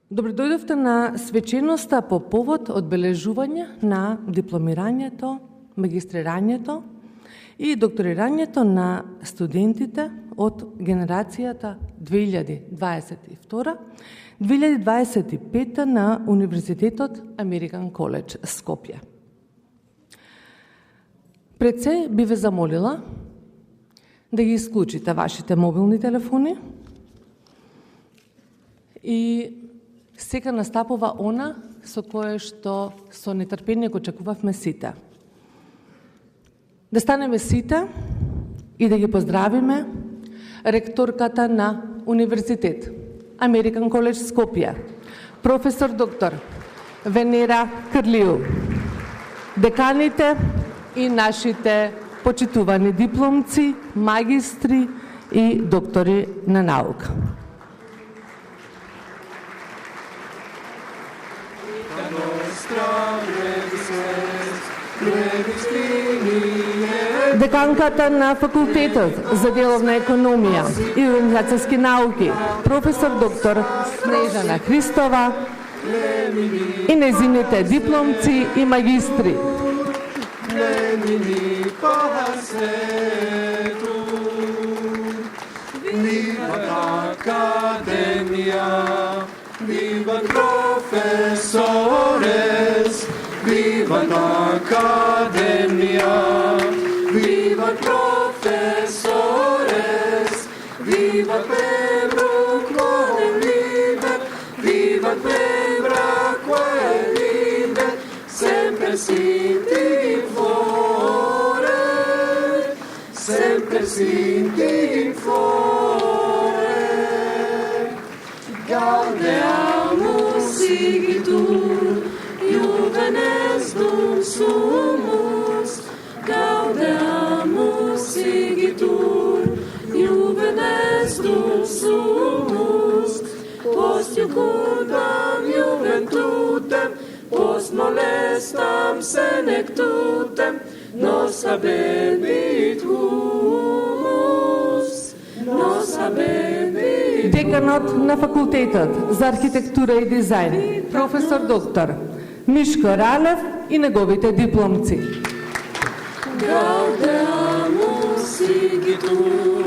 Добредојдовте на свеченоста по повод одбележување на дипломирањето, магистрирањето и докторирањето на студентите од генерацијата 2022-2025 на Универзитетот Американ Коледж Скопје. Пред се би ве замолила да ги исклучите вашите мобилни телефони и сега настапува она со кое што со нетрпение го очекувавме сите. Да станеме сите и да ги поздравиме ректорката на Универзитет Американ Коледж Скопје, професор доктор Венера Крлиу, деканите и нашите почитувани дипломци, магистри и доктори на наука. Деканката на Факултетот за деловна економија и организацијски науки, професор доктор Снежана Христова и нејзините дипломци и магистри. Vivat profesores, vivat academia, vivat profesores, vivat membrum quorum libet, vivat membra quae libet, semper sint in flore, semper sint in flore. Gaudeamus igitur, juvenes dum sumus. Gaudeamus igitur, juvenes dum sumus. Post iucundam juventutem, post molestam senectutem, nos habebit humus, nos habebit. Деканот на Факултетот за архитектура и дизајн, професор доктор Мишко Ралев и неговите дипломци. Gaudeamus igitur,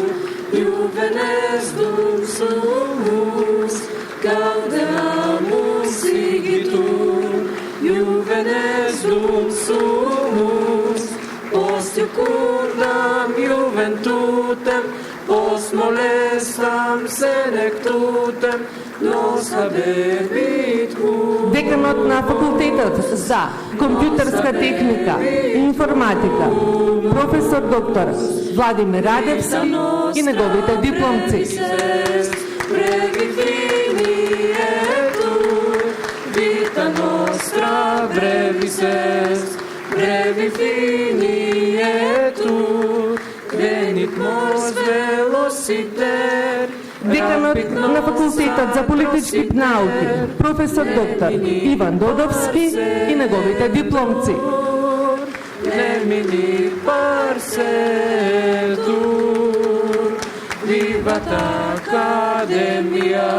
juvenes dum sumus. Gaudeamus igitur, juvenes dum sumus. Post iucundam juventutem, post molestam senectutem, nos habebit humus. Деканот на Факултетот за компјутерска техника и информатика, професор доктор Владимир Радевски и неговите дипломци. Vita nostra brevis est, brevi finietur, venit mors velociter. Деканот на Факултетот за политички науки, професор доктор Иван Додовски и неговите дипломци. Termini parsetur, vivat academia,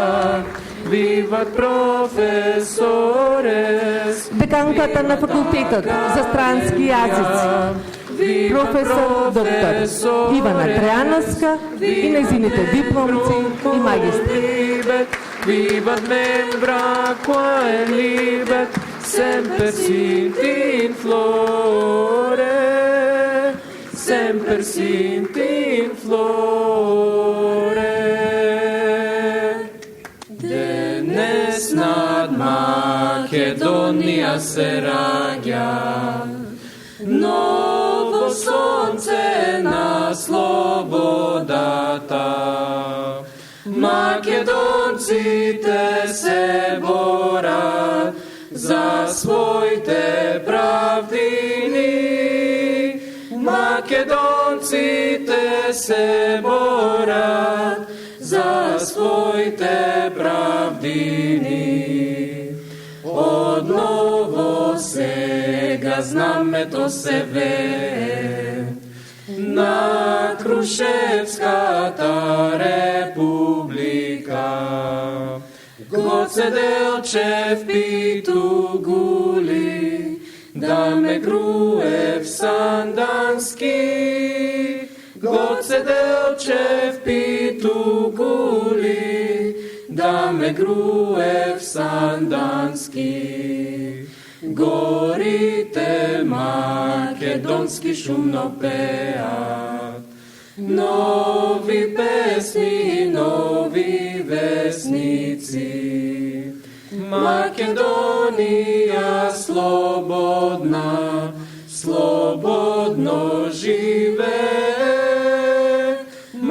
vivat profesores. Деканката на Факултетот за странски јазици, професор доктор Ивана Тројановска и нејзините дипломци и магистри. Vivat membra quae libet, semper sint in flore, semper sint in flore. Денес над Македонија се раѓа ново сонце на слободата. Македонците се борат за своите правдини. Македонците се борат за своите правдини. Одново сега знамето се вее на Крушевската република. God Гоце делчев питу гули, да ме груев сандански. Гоце делчев питу гули, да ме груев сандански. Горите македонски шумно пеат, нови песни, нови весници. Македонија слободна, слободно живее.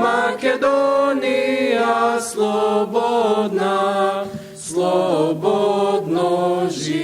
Македонија слободна, слободно живее.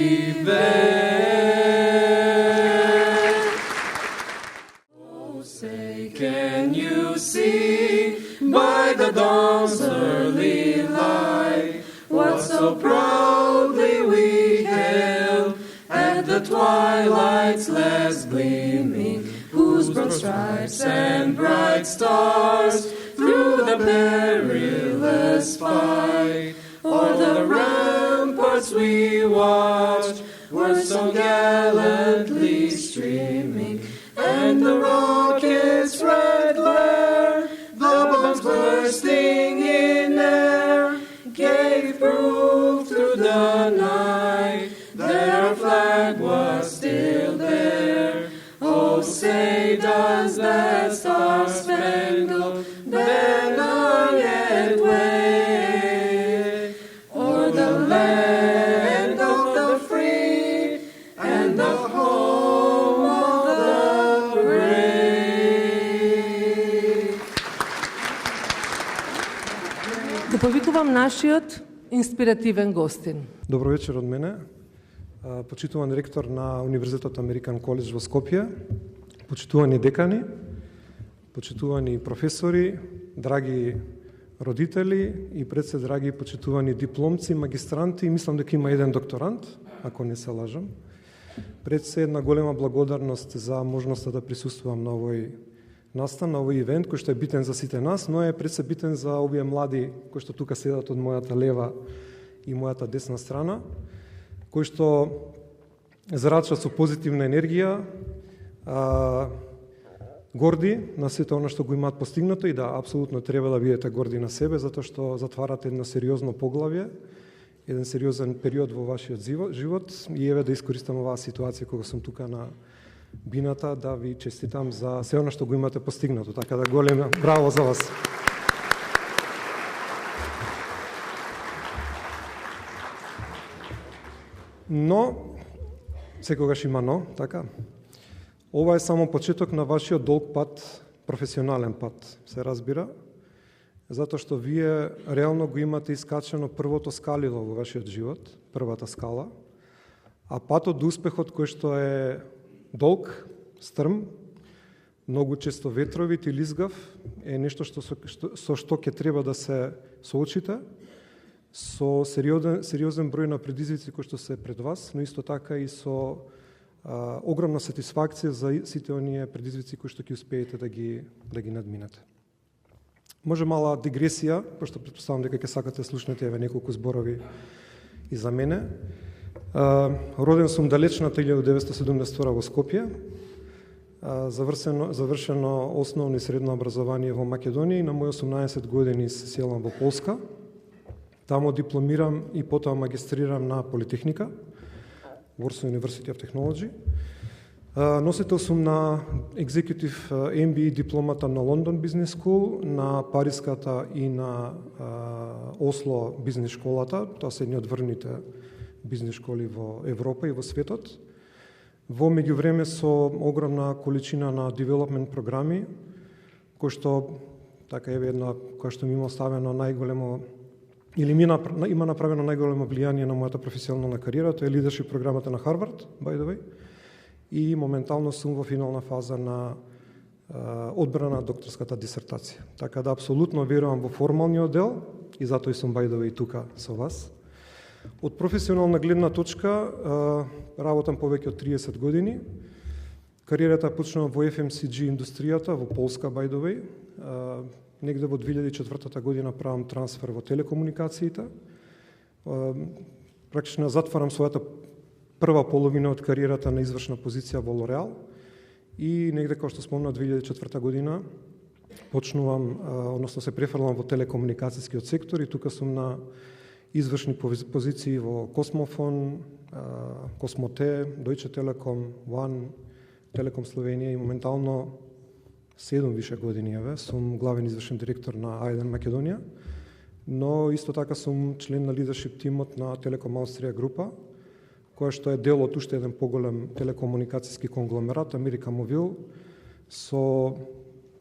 Oh, say, can you see by the dawn's early light what so proudly we hailed at the twilight's last gleaming, whose broad stripes and bright stars through the perilous fight o'er the ramparts we watched were so gallantly streaming, and the rockets' red glare, the bombs bursting in air, gave proof through the night that our flag was still there. Oh, say, does that star-spangled banner yet wave o'er the land of the free and the home of the brave? Да повикувам нашиот инспиративен гостин. Добро вечер од мене. Почитуван ректор на Универзитетот Американ Коледж во Скопје, почитувани декани, почитувани професори, драги родители и пред се драги почитувани дипломци, магистранти, мислам дека има еден докторант, ако не се лажам. Пред се една голема благодарност за можноста да присуствувам на овој настан, на овој ивент, кој што е битен за сите нас, но е пред се битен за овие млади кои што тука седат од мојата лева и мојата десна страна, кои што зрачат со позитивна енергија, горди на сето она што го имаат постигнато, и да, апсолутно треба да бидете горди на себе, затоа што затварате едно сериозно поглавје, еден сериозен период во вашиот живот, и еве да искористам оваа ситуација кога сум тука на бината да ви честитам за се она што го имате постигнато, така да големо браво за вас. Но, секогаш има но, така? Ова е само почеток на вашиот долг пат, професионален пат, се разбира, затоа што вие реално го имате искачено првото скалило во вашиот живот, првата скала, а патот до успехот кој што е долг, стрм, многу често ветровит и лизгав, е нешто со што ќе треба да се соочите, со сериозен број на предизвици кои што се пред вас, но исто така и со огромна сатисфакција за сите оние предизвици кои што ќе успеете да ги надминете. Може мала дигресија, пошто претпоставам дека ќе сакате слушнете еве неколку зборови и за мене. Роден сум далечната 1972 во Скопје, завршено основно и средно образование во Македонија и на мои 18 години се селам во Полска. Тамо дипломирам и потоа магистрирам на Политехника, Warsaw University of Technology. Носител сум на Executive MBA дипломата на London Business School, на Париската и на Осло бизнес школата. Тоа се едни од врвните бизнес школи во Европа и во светот. Во меѓувреме со огромна количина на development програми, кој што така е една која што ми има оставено најголемо или има направено најголемо влијание на мојата професионална кариера, тоа е лидершип програмата на Харвард, by the way, и моментално сум во финална фаза на одбрана на докторската дисертација. Така да апсолутно верувам во формалниот дел и затоа и сум by the way тука со вас. Од професионална гледна точка работам повеќе од 30 години. Кариерата почнува во FMCG индустријата во Полска, by the way. Негде во 2004 година правам трансфер во телекомуникациите. практично затварам својата прва половина од кариерата на извршна позиција во Лореал и негде, како што спомна, 2004 година почнувам, односно се префрлам во телекомуникацијскиот сектор и тука сум на извршни позиции во Космофон, Космоте, Deutsche Telekom, One, Телеком Словенија и моментално 7 више години сум главен извршен директор на А1 Македонија, но исто така сум член на лидершип тимот на Телеком Австрија група, која што е дел од уште еден поголем телекомуникацијски конгломерат, Америка Мобил, со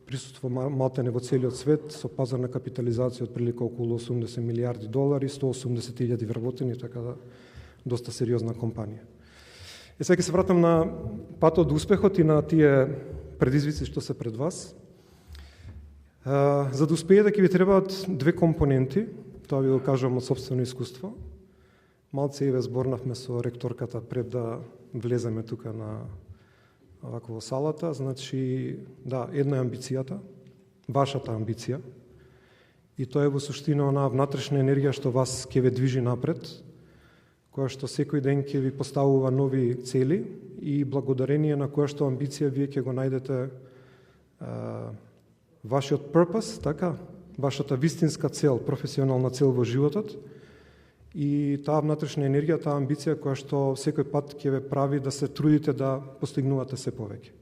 присуство малтене во целиот свет, со пазарна капитализација од прилика околу 80 милиарди долари, 180.000 вработени, така да доста сериозна компанија. Сега ќе се вратам на патот до успехот и на тие предизвици што се пред вас. За да успеете ќе ви требаат две компоненти, тоа ви го кажувам од собствено искуство. Малце и ве зборнавме со ректорката пред да влеземе тука на вако во салата, значи да, една е амбицијата, вашата амбиција, и тоа е во суштина онаа внатрешна енергија што вас ќе ве движи напред, која што секој ден ќе ви поставува нови цели и благодарение на која што амбиција вие ќе го најдете вашиот purpose, така, вашата вистинска цел, професионална цел во животот и таа внатрешна енергија, таа амбиција која што секој пат ќе ве прави да се трудите да постигнувате се повеќе.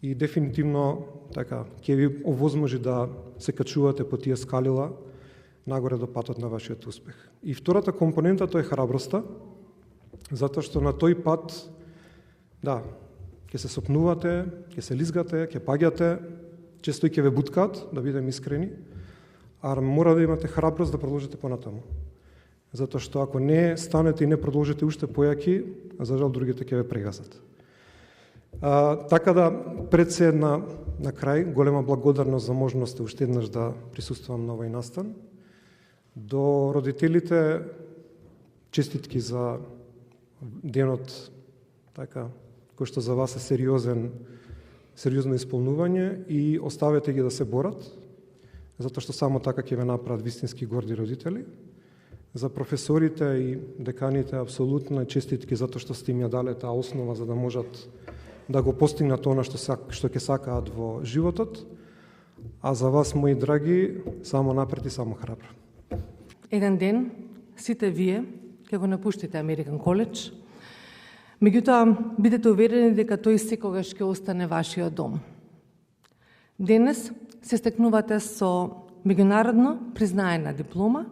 И дефинитивно така ќе ви овозможи да се качувате по тие скалила нагоре до патот на вашиот успех. И втората компонента тоа е храброста, затоа што на тој пат, да, ќе се сопнувате, ќе се лизгате, ќе паѓате, често и ќе ве буткаат, да бидем искрени, а мора да имате храброст да продолжите понатаму. Затоа што ако не станете и не продолжите уште појаки, за жал другите ќе ве прегасат. Така да, пред се на крај, голема благодарност за можноста уште еднаш да присуствувам на овој настан. До родителите, честитки за денот, така, кој што за вас е сериозно исполнување и оставете ги да се борат, затоа што само така ќе ве направат вистински горди родители. За професорите и деканите апсолутно честитки затоа што сте им ја дале таа основа за да можат да го постигнат она што ќе сакаат во животот. А за вас, мои драги, само напред и само храбро. Еден ден сите вие ќе го напуштите Американ Коледж. Меѓутоа, бидете уверени дека тој секогаш ќе остане вашиот дом. Денес се стекнувате со меѓународно признаена диплома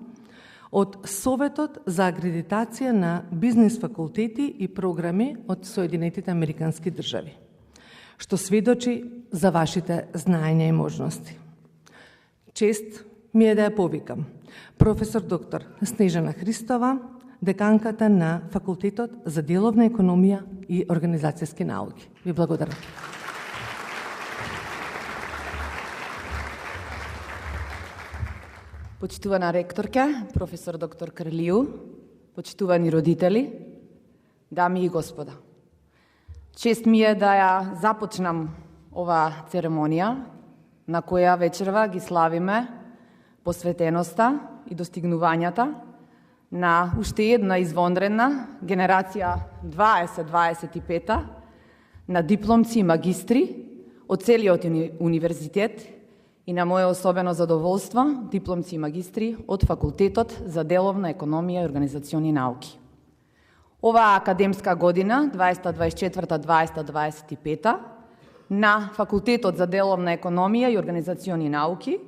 од Советот за акредитација на бизнис факултети и програми од Соединетите Американски држави, што сведочи за вашите знаења и можности. Чест ми е да ја повикам професор доктор Снежана Христова, деканката на Факултетот за деловна економија и организацијски науки. Ви благодарам. Почитувана ректорка, професор доктор Крлију, почитувани родители, дами и господа. Чест ми е да ја започнам ова церемонија, на која вечерва ги славиме посветеноста и достигнувањата на уште една извонредна генерација 2025 на дипломци и магистри од целиот универзитет и на моје особено задоволство дипломци и магистри од Факултетот за деловна економија и организациони науки. Оваа академска година, 2024-2025, на Факултетот за деловна економија и организациони науки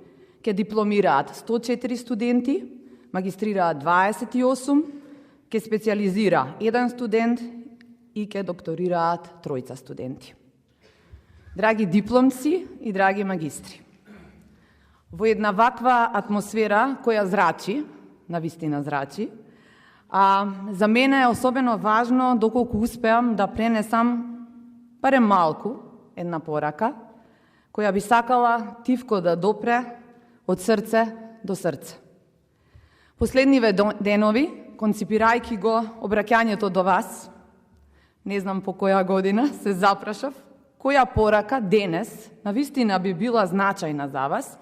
ќе дипломираат 104 студенти, магистрираат 28, ќе специализира 1 студент и ќе докторираат 3 студенти. Драги дипломци и драги магистри, во една ваква атмосфера која зрачи, навистина зрачи, за мене е особено важно доколку успеам да пренесам барем малку една порака, која би сакала тивко да допре од срце до срце. Последниве денови, конципирајќи го обраќањето до вас, не знам по која година, се запрашав која порака денес навистина би била значајна за вас,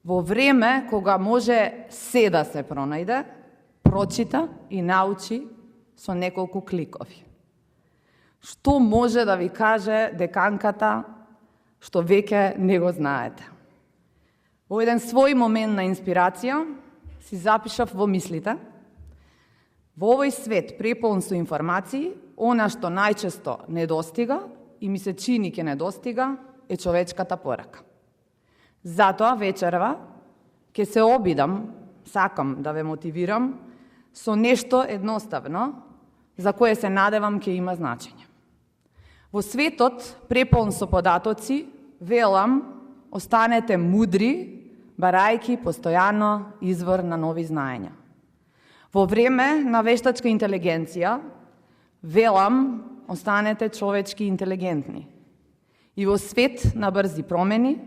во време кога може се да се пронајде, прочита и научи со неколку кликови. Што може да ви каже деканката што веќе не го знаете? Во еден свој момент на инспирација си запишав во мислите: во овој свет преполн со информации, она што најчесто недостига и ми се чини ке недостига е човечката порака. Затоа вечерва ќе се обидам, сакам да ве мотивирам со нешто едноставно за кое се надевам ќе има значење. Во светот преполн со податоци, велам, останете мудри, барајки постојано извор на нови знаења. Во време на вештачка интелигенција, велам, останете човечки интелигентни. И во свет на брзи промени,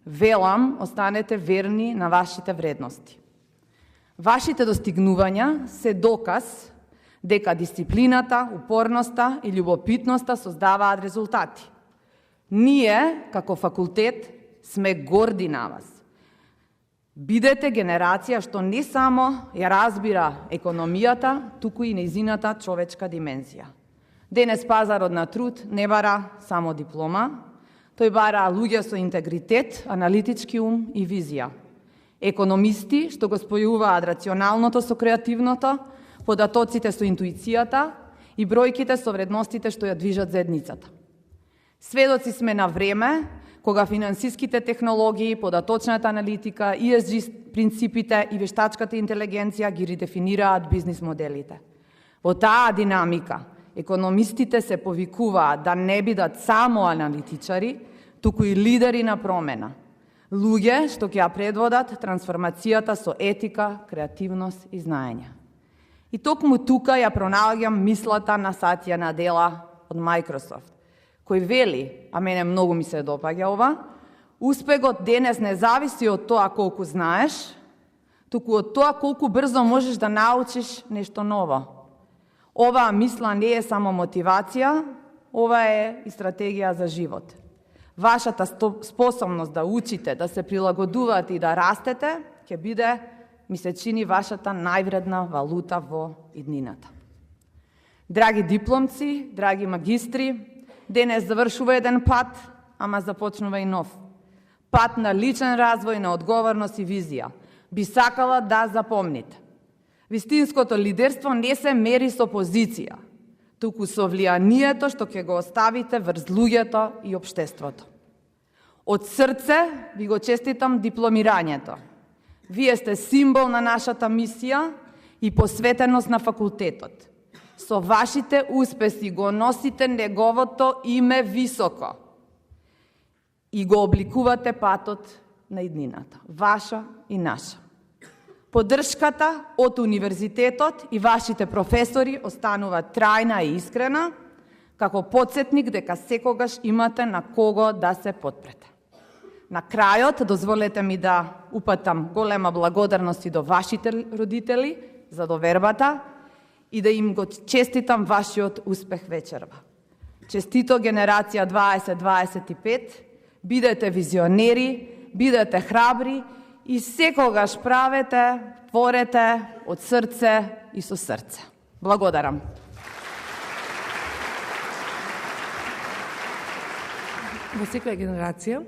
велам, останете верни на вашите вредности. Вашите достигнувања се доказ дека дисциплината, упорноста и љубопитноста создаваат резултати. Ние, како факултет, сме горди на вас. Бидете генерација што не само ја разбира економијата, туку и нејзината човечка димензија. Денес пазарот на труд не бара само диплома, тој бара луѓе со интегритет, аналитички ум и визија. Економисти што го спојуваат рационалното со креативното, податоците со интуицијата и бројките со вредностите што ја движат заедницата. Сведоци сме на време кога финансиските технологии, податочната аналитика, ESG принципите и вештачката интелигенција ги редефинираат бизнис моделите. Во таа динамика, економистите се повикуваат да не бидат само аналитичари, туку и лидери на промена. Луѓе што ќе ја предводат трансформацијата со етика, креативност и знаење. И токму тука ја пронаоѓам мислата на Сатја Надела од Microsoft, кој вели, а мене многу ми се допаѓа ова, успехот денес не зависи од тоа колку знаеш, туку од тоа колку брзо можеш да научиш нешто ново. Оваа мисла не е само мотивација, ова е и стратегија за живот. Вашата способност да учите, да се прилагодувате и да растете, ќе биде, ми се чини, вашата највредна валута во иднината. Драги дипломци, драги магистри, денес завршува еден пат, ама започнува и нов. Пат на личен развој, на одговорност и визија. Би сакала да запомните. Вистинското лидерство не се мери со позиција, туку со влијанието што ќе го оставите врз луѓето и општеството. Од срце ви го честитам дипломирањето. Вие сте символ на нашата мисија и посветеност на факултетот. Со вашите успеси го носите неговото име високо и го обликувате патот на иднината, ваша и наша. Поддршката од универзитетот и вашите професори останува трајна и искрена, како потсетник дека секогаш имате на кого да се потпрете. На крајот, дозволете ми да упатам голема благодарност и до вашите родители за довербата и да им го честитам вашиот успех вечерва. Честито генерација 2025, бидете визионери, бидете храбри и секогаш правете, творете од срце и со срце. Благодарам. Во секоја генерација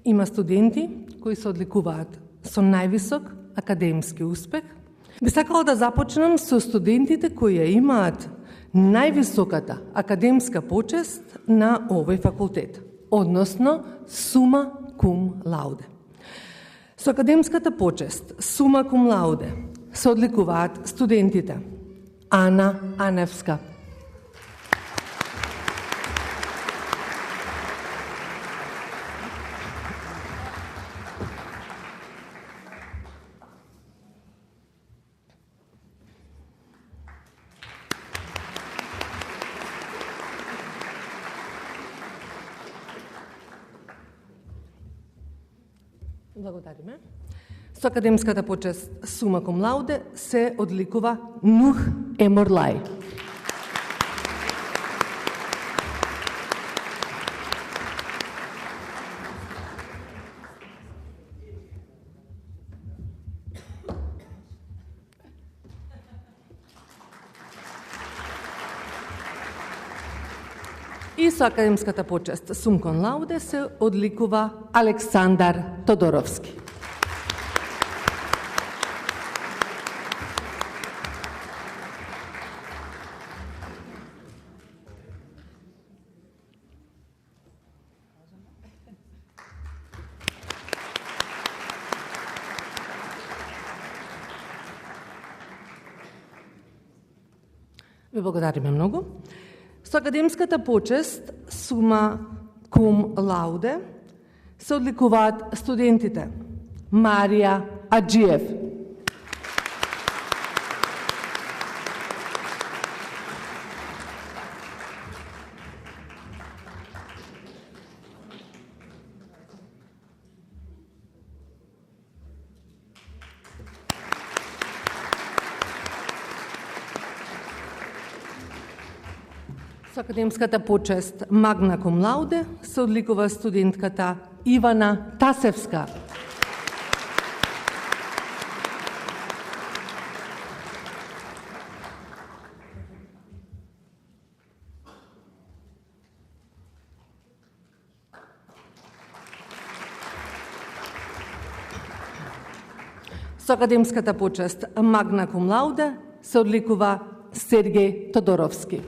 има студенти кои се одликуваат со највисок академски успех. Би сакала да започнам со студентите кои ја имаат највисоката академска почест на овој факултет, односно сума кум лауде. Со академската почест сума кум лауде се одликуваат студентите Ана Аневска, благодариме. Со академската почест сума кум лауде се одликува Нух Еморлај. И со академската почест сум кон лауде се одликува Александар Тодоровски. Ви благодариме многу. Со академската почест сума кум лауде се одликуваат студентите Марија Аджиев, со академската почест магна кум лауде се одликува студентката Ивана Тасевска. Со академската почест магна кум лауде се одликува Сергеј Тодоровски.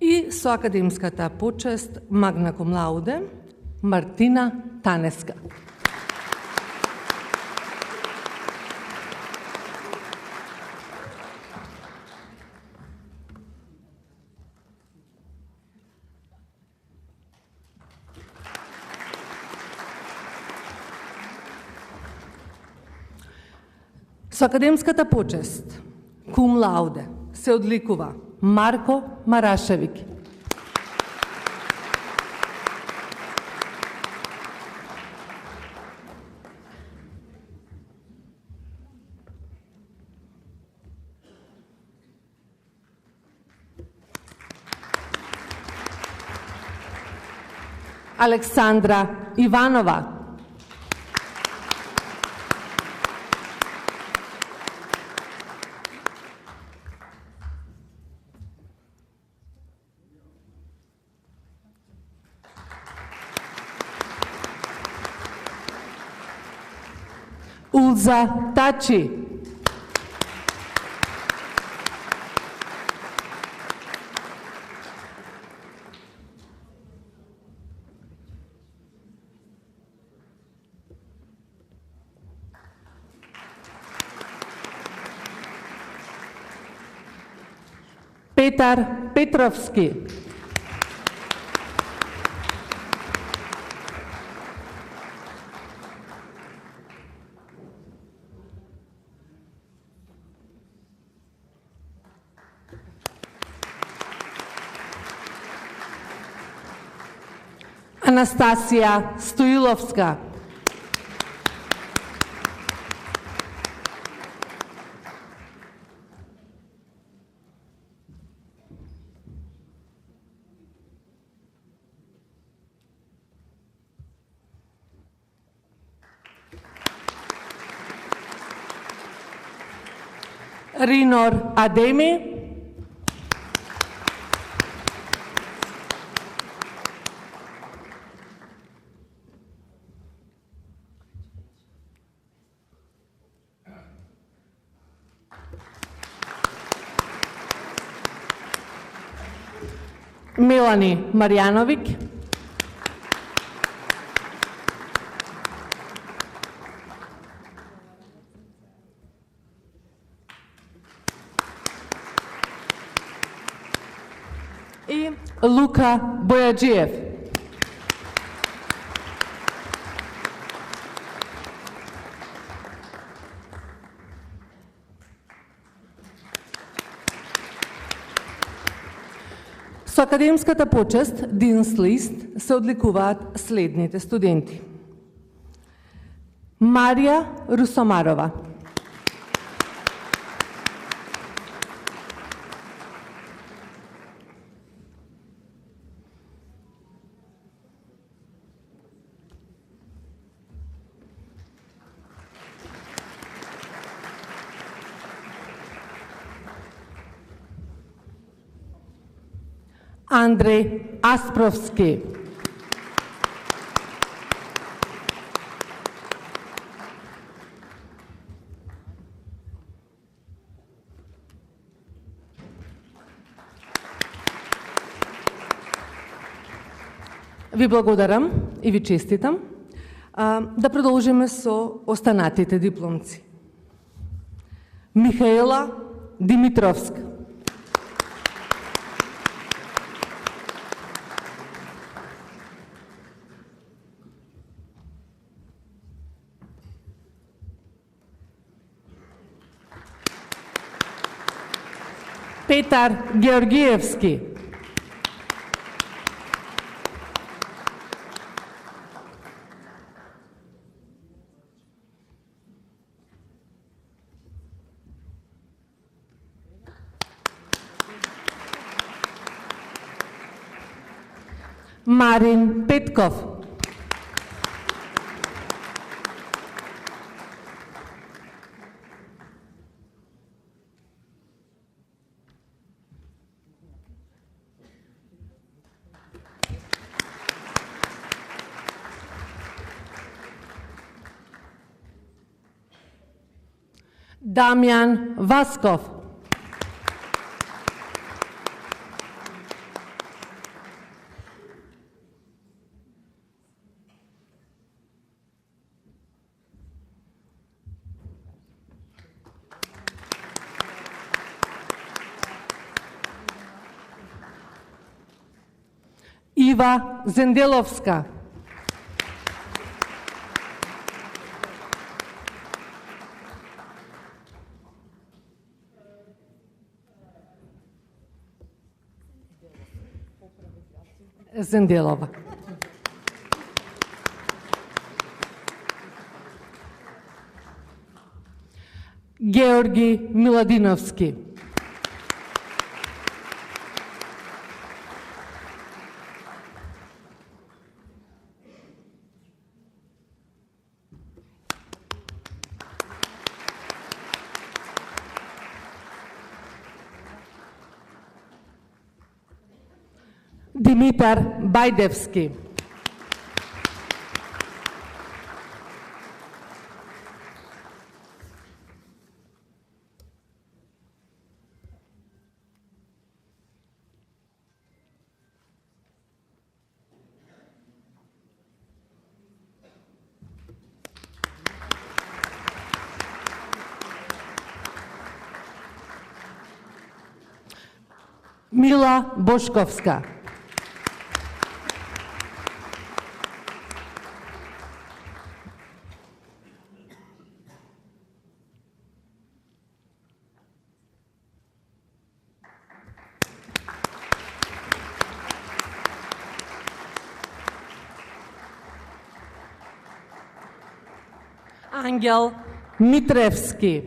И со академската почест магна кум лауде Мартина Танеска. Со академската почест кум лауде се одликува Марко Марашевик. Александра Иванова. Улза Тачи. Петар Петровски. Анастасија Стоиловска. Ринор Адеми. Мелани Марјановик. И Лука Бојаджиев. Со академската почест Динс лист се одликуваат следните студенти. Марија Русомарова. Andrej Asprovski. Ви благодарам и ви честитам. Да продолжиме со останатите дипломци. Михаела Димитровска. Петар Георгиевски. Марин Петков. Дамјан Васков. Ива Зенделовска. Зенделова. Георги Миладиновски. Димитар Бајдевски. Мила Бошковска. Ангел Митревски.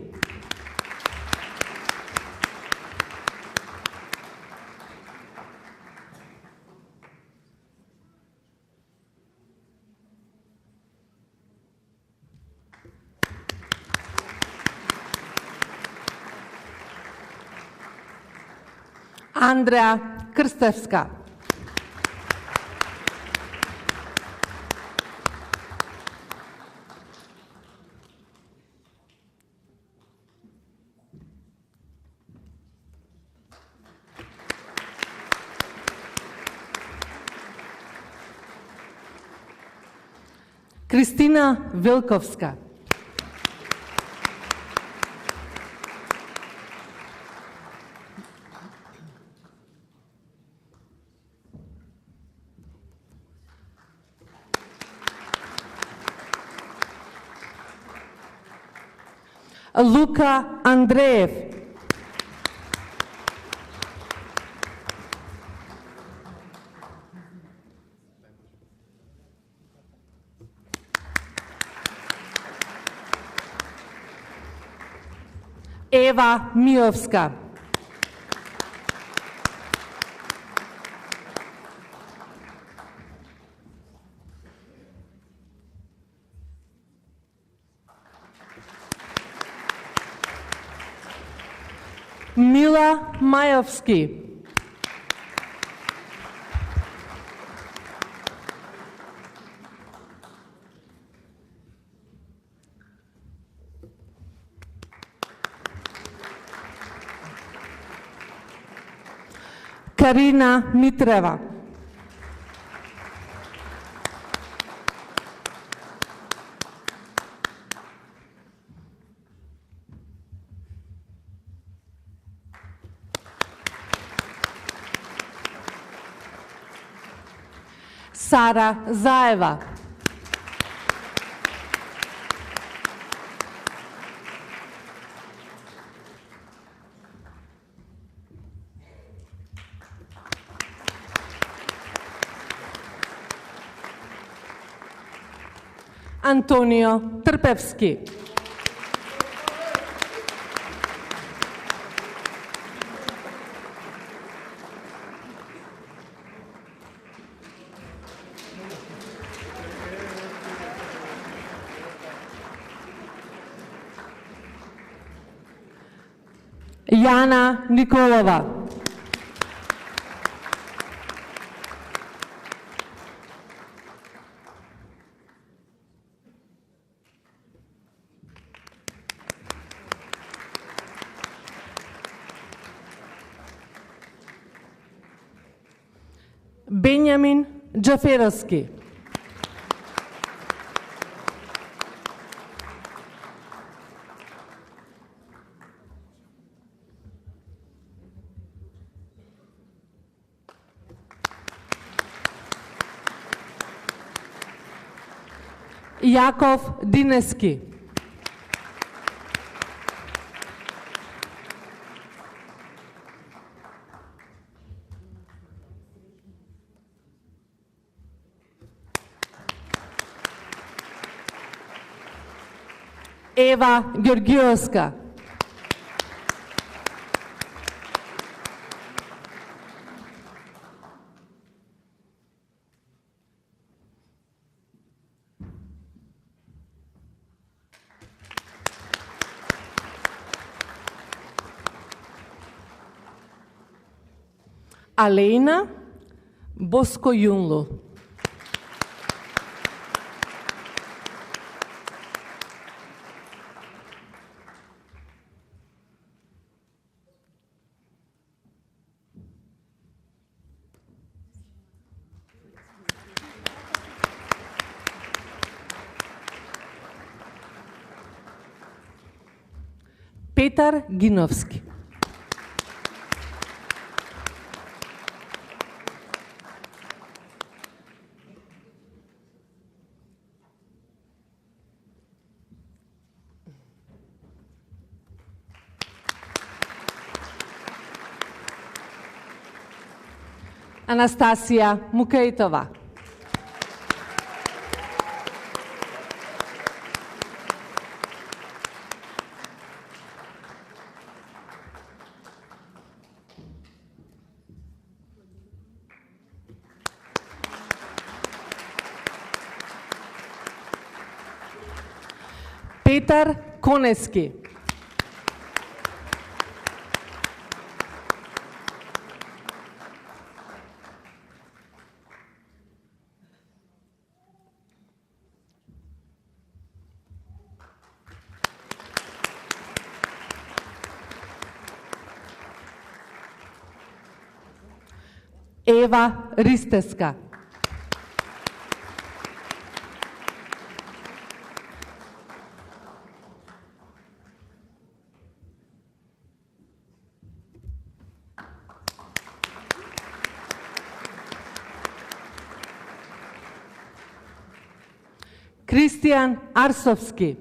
Андреа Крстевска. Кристина Велковска. Лука Андреев. Ева Миовска. Мила Мајовски. Карина Митрева. Сара Заева. Антонио Трпевски. Јана Николова. Бенјамин Џаферовски. Јаков Динески. Ева Ѓорѓиевска. Алеина Боско Јунлу. Петар Гиновски. Анастасија Мукаитова. Петар Конески. Ева Ристеска. Кристијан Арсовски.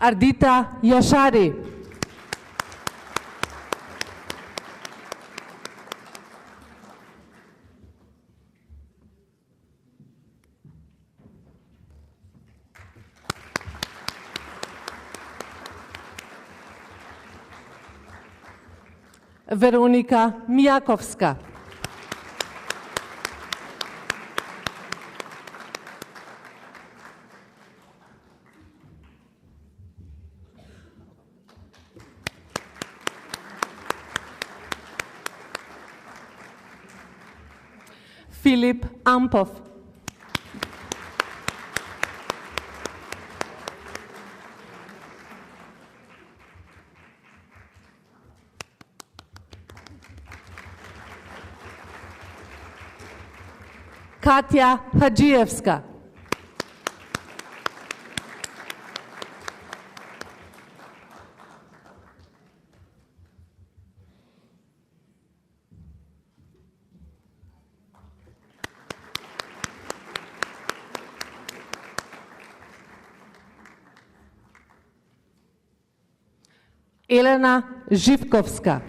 Ардита Јашари. Вероника Мијаковска. Филип Ампов. Катја Хаджиевска. Елена Живковска.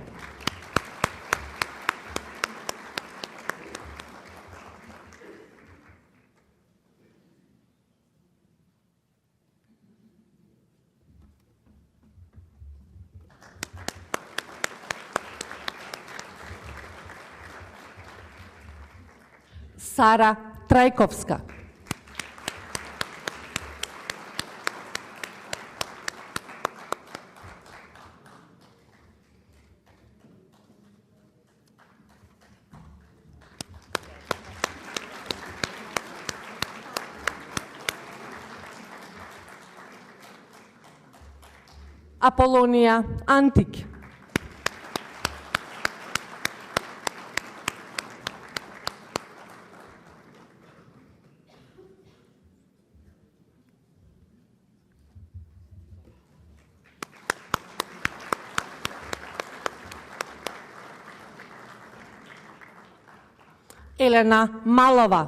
Сара Трајковска. Аполонија Антик. Елена Малова.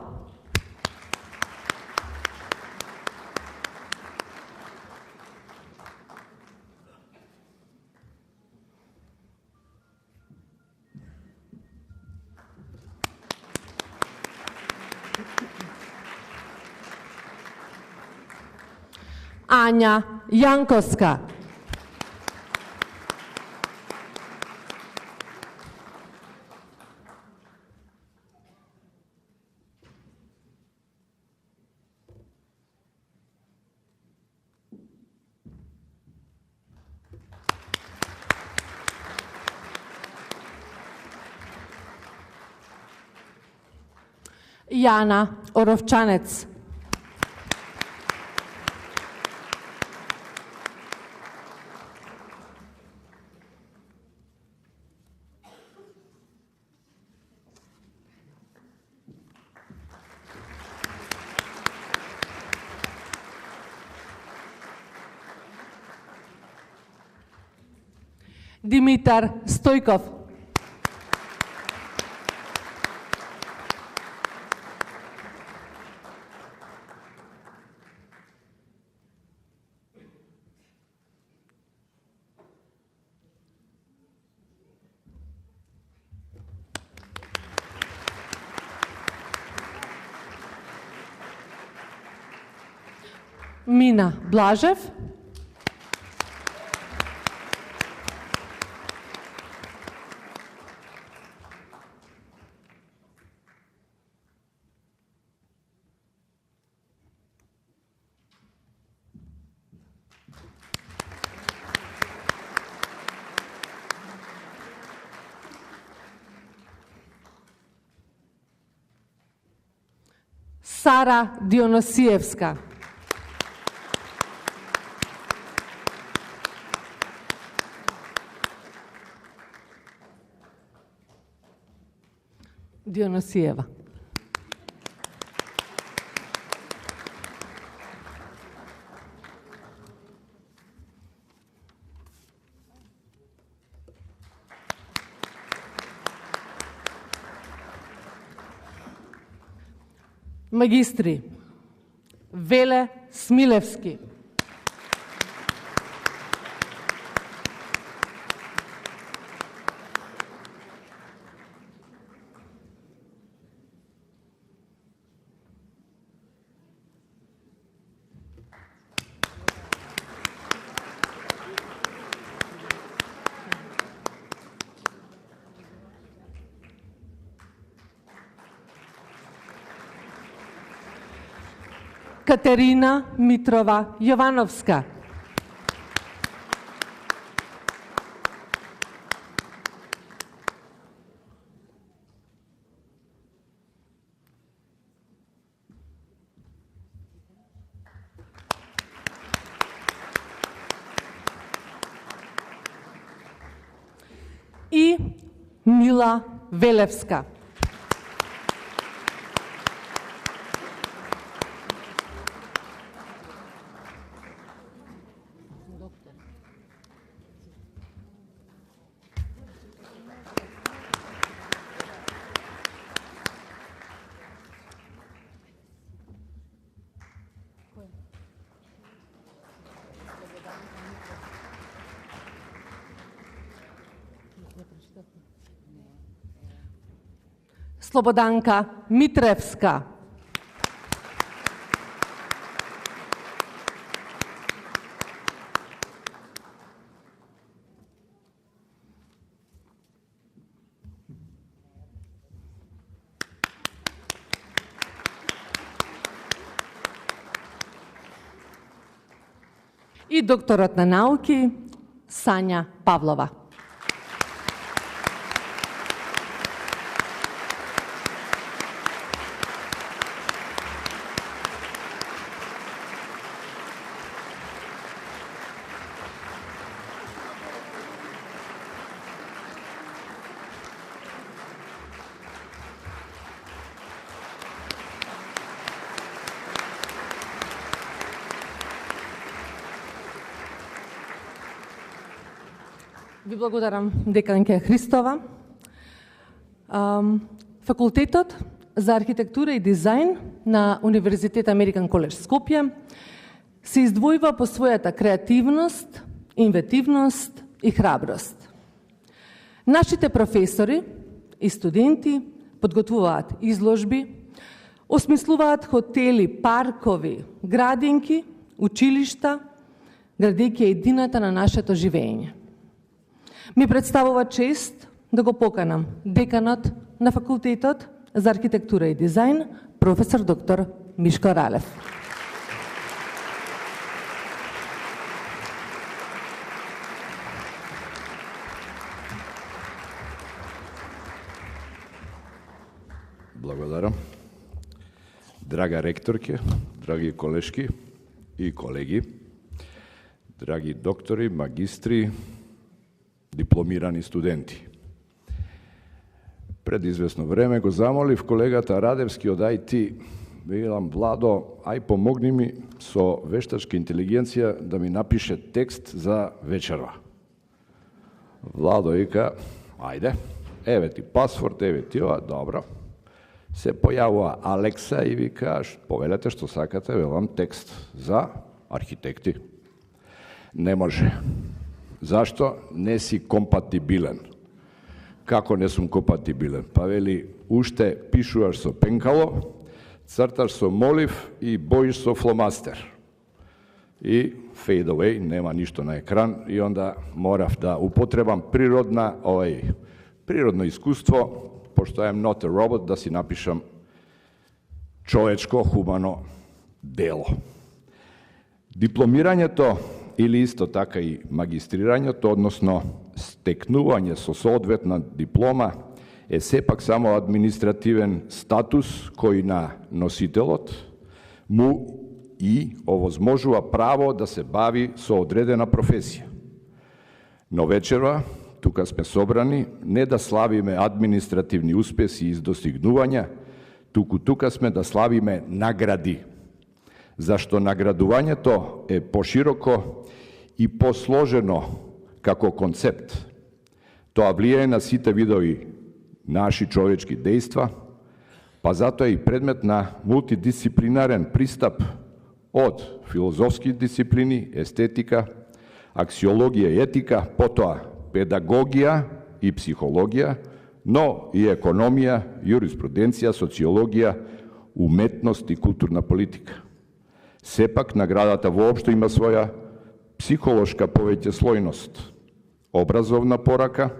Ања Јанковска. Јана Оровчанец. Димитар Стојков. Мина Блажев. Сара Дионосиевска. Дионосиева. Магистри Веле Смилевски. Катерина Митрова Јовановска. Мила Велевска. Слободанка Митревска. И докторот на науки Сања Павлова. Ви благодарам, деканке Христова. Факултетот за архитектура и дизајн на Универзитет Американ Коледж Скопје се издвојува по својата креативност, инвентивност и храброст. Нашите професори и студенти подготвуваат изложби, осмислуваат хотели, паркови, градинки, училишта, градејќи едината на нашето живење. Ми представува чест да го поканам деканот на факултетот за архитектура и дизајн, професор доктор Мишко Ралев. Благодарам. Драга ректорке, драги колешки и колеги, драги доктори, магистри, дипломирани студенти. Пред известно време го замолив колегата Радевски од IT, велам, Владо, ај помогни ми со вештачка интелигенција да ми напише текст за вечерва. Владо вика, ајде, еве ти пасворд, еве ти ова, добро. Се појавува Алекса и вика, повелете што сакате, велам текст за архитекти. Не може. Зашто? Не си компатибилен. Како не сум компатибилен? Па вели, уште пишуваш со пенкало, црташ со молив и боиш со фломастер. И fade away, нема ништо на екран, и онда морав да употребам природно искуство, пошто I'm not a robot, да си напишам човечко, хумано дело. Дипломирањето или исто така и магистрирањето, односно стекнување со соодветна диплома, е сепак само административен статус кој на носителот му и овозможува право да се бави со одредена професија. Но вечерва, тука сме собрани, не да славиме административни успеси и достигнувања, тука сме да славиме награди. Зашто наградувањето е пошироко и посложено како концепт. Тоа влијае на сите видови наши човечки дејства, па затоа е и предмет на мултидисциплинарен пристап од филозофски дисциплини, естетика, аксиологија и етика, потоа педагогија и психологија, но и економија, јуриспруденција, социологија, уметност и културна политика. Сепак, наградата воопшто има своја психолошка повеќеслојност, образовна порака,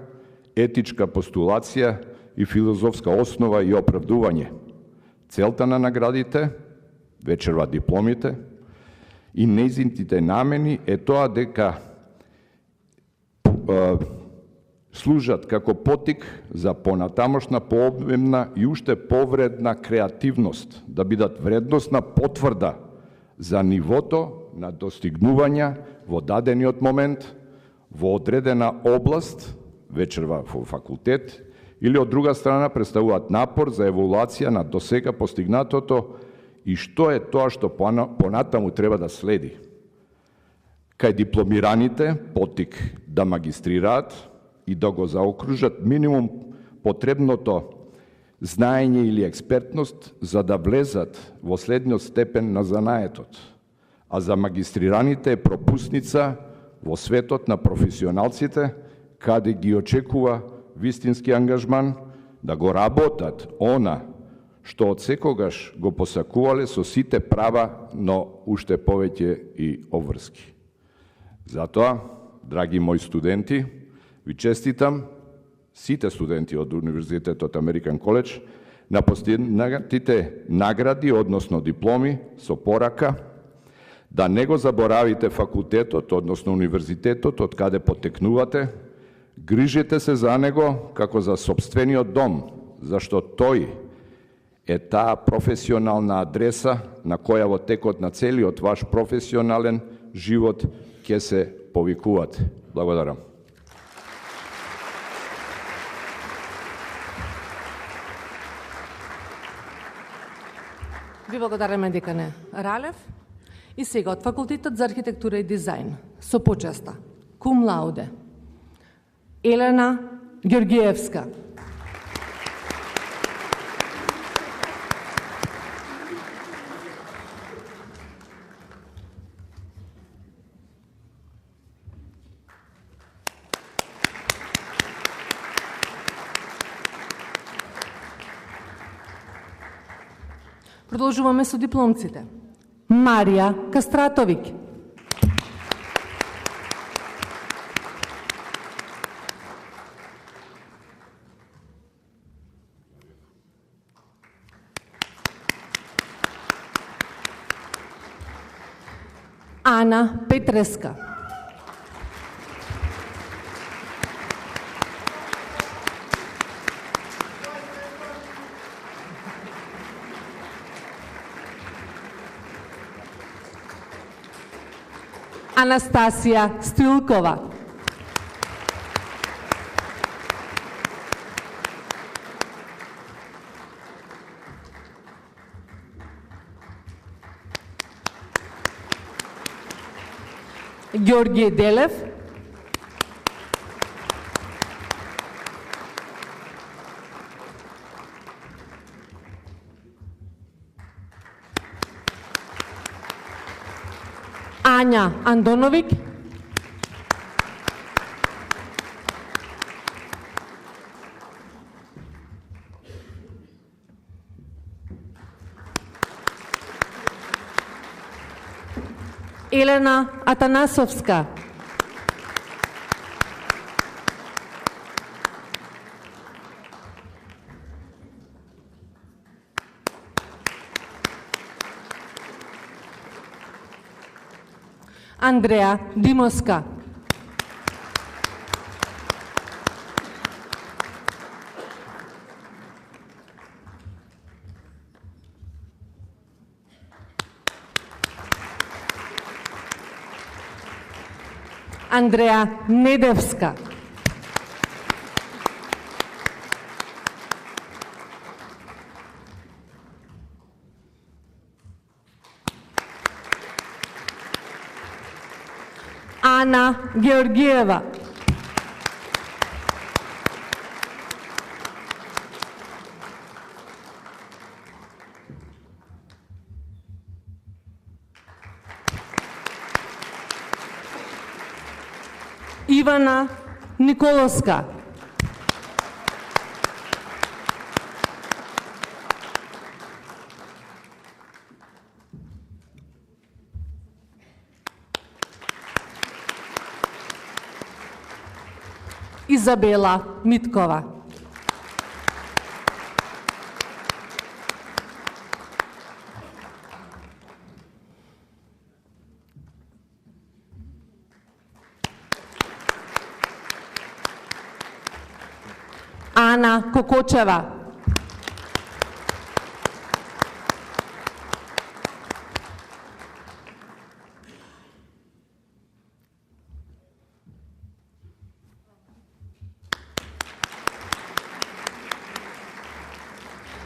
етичка постулација и филозофска основа и оправдување. Целта на наградите, вечерва дипломите, и нејзините намени е тоа дека служат како потик за понатамошна, пообемна и уште повредна креативност, да бидат вредносна потврда за нивото на достигнувања во дадениот момент, во одредена област, вечерва во факултет, или од друга страна представуваат напор за еволуација на досега постигнатото и што е тоа што понатаму треба да следи. Кај дипломираните поттик да магистрираат и да го заокружат минимум потребното знаење или експертност за да влезат во следниот степен на занаетот, а за магистрираните е пропусница во светот на професионалците, каде ги очекува вистински ангажман да го работат она што од секогаш го посакувале со сите права, но уште повеќе и обврски. Затоа, драги мои студенти, ви честитам, сите студенти од Универзитетот Американ Коледж, на постигнатите награди, односно дипломи, со порака, да не го заборавите факултетот, односно универзитетот, од каде потекнувате, грижете се за него како за сопствениот дом, зашто тој е таа професионална адреса на која во текот на целиот ваш професионален живот ќе се повикувате. Благодарам. Ви благодараме, декане Ралев. И сега од Факултетот за архитектура и дизајн, со почеста, кум лауде, Елена Георгиевска. Продолжуваме со дипломците. Марија Кастратовик. Ана Петреска. Анастасија Стилкова. Ѓорѓе Делев. Ања Андоновик. Елена Атанасовска. Андреа Димоска. Андреа Недевска. Ана Георгиева. Ивана Николовска. Изабела Миткова. Ана Кокочева.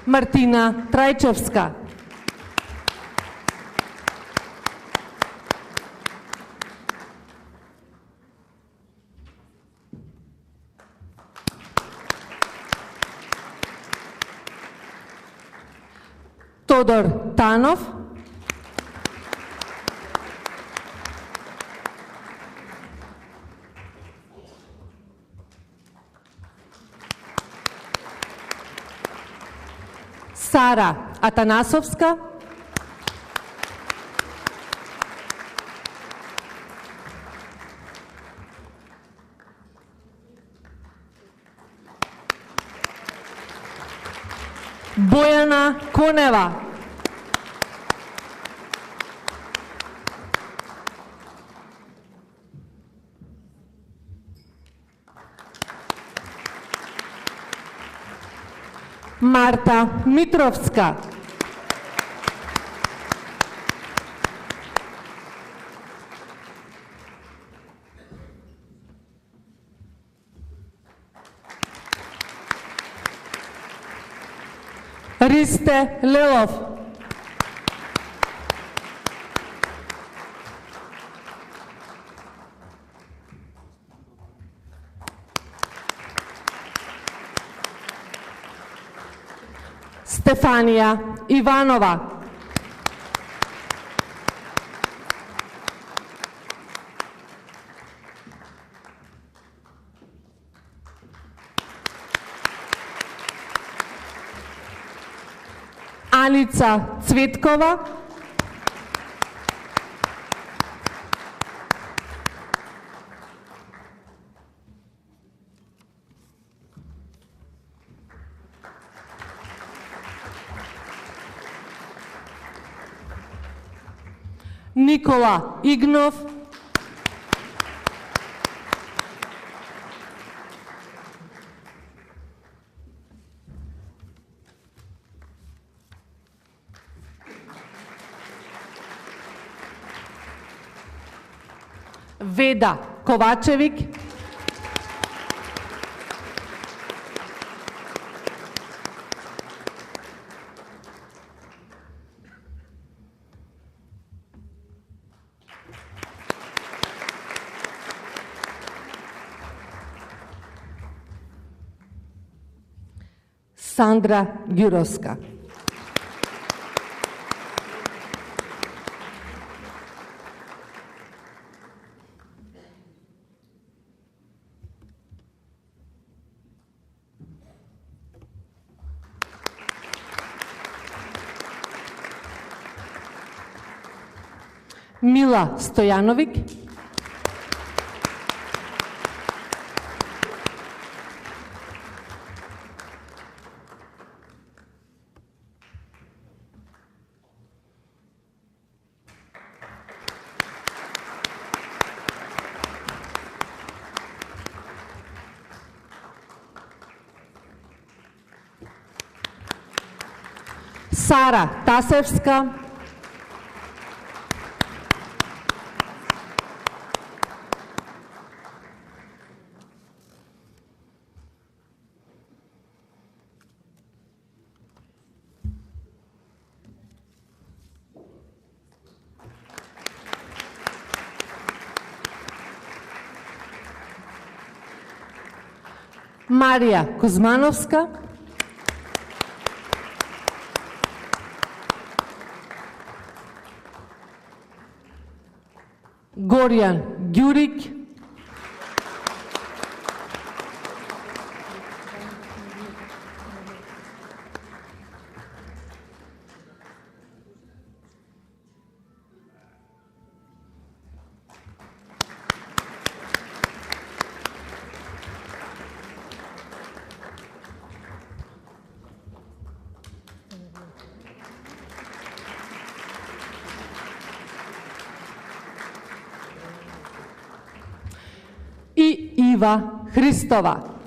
Мартина Трајчевска. Тодор Танов. Сара Атанасовска. Бојана Конева. Марта Митровска. Ристе Лелов. Стефанија Иванова. Аница Цветкова. Никола Игнов. Веда Ковачевик. Сандра Ѓуровска. Мила Стојановик. Сара Тасевска. Марија Кузмановска. Горијан Ѓурик. И Ива Христова.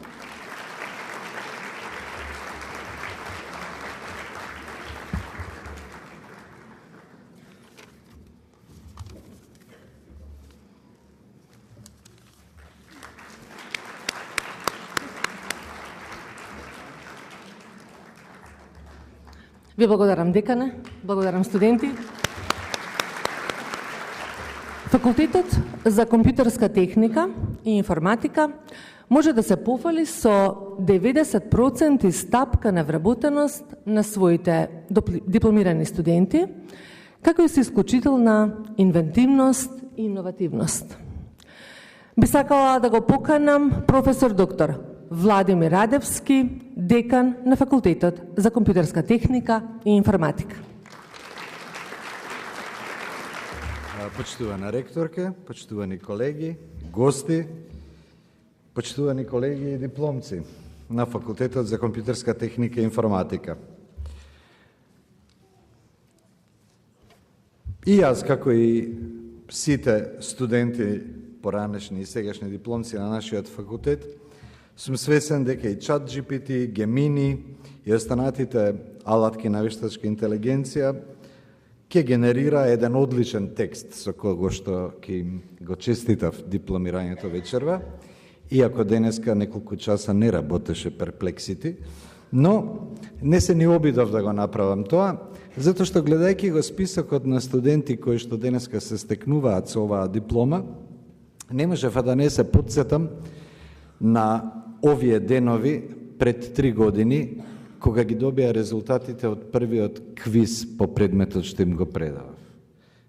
Ви благодарам, декане, благодарам, студенти. Факултетот за компјутерска техника и информатика може да се пофали со 90% стапка на вработеност на своите дипломирани студенти, како и со исклучителна инвентивност и иновативност. Би сакала да го поканам професор доктор Владимир Радевски, декан на Факултетот за компјутерска техника и информатика. Почитувана ректорке, почитувани колеги, гости, почитувани колеги и дипломци на Факултетот за компјутерска техника и информатика. И јас, како и сите студенти, поранешни и сегашни дипломци на нашиот факултет, сум свесен дека и ChatGPT, Gemini и останатите алатки на вештачка интелигенција ќе генерира еден одличен текст со кого што ќе им го честитав дипломирањето вечерва, иако денеска неколку часа не работеше Perplexity, но не се ни обидов да го направам тоа, затоа што гледајќи го списокот на студенти кои што денеска се стекнуваат со оваа диплома, не можев да не се подсетам на овие денови пред 3 години, кога ги добија резултатите од првиот квиз по предметот што им го предавав.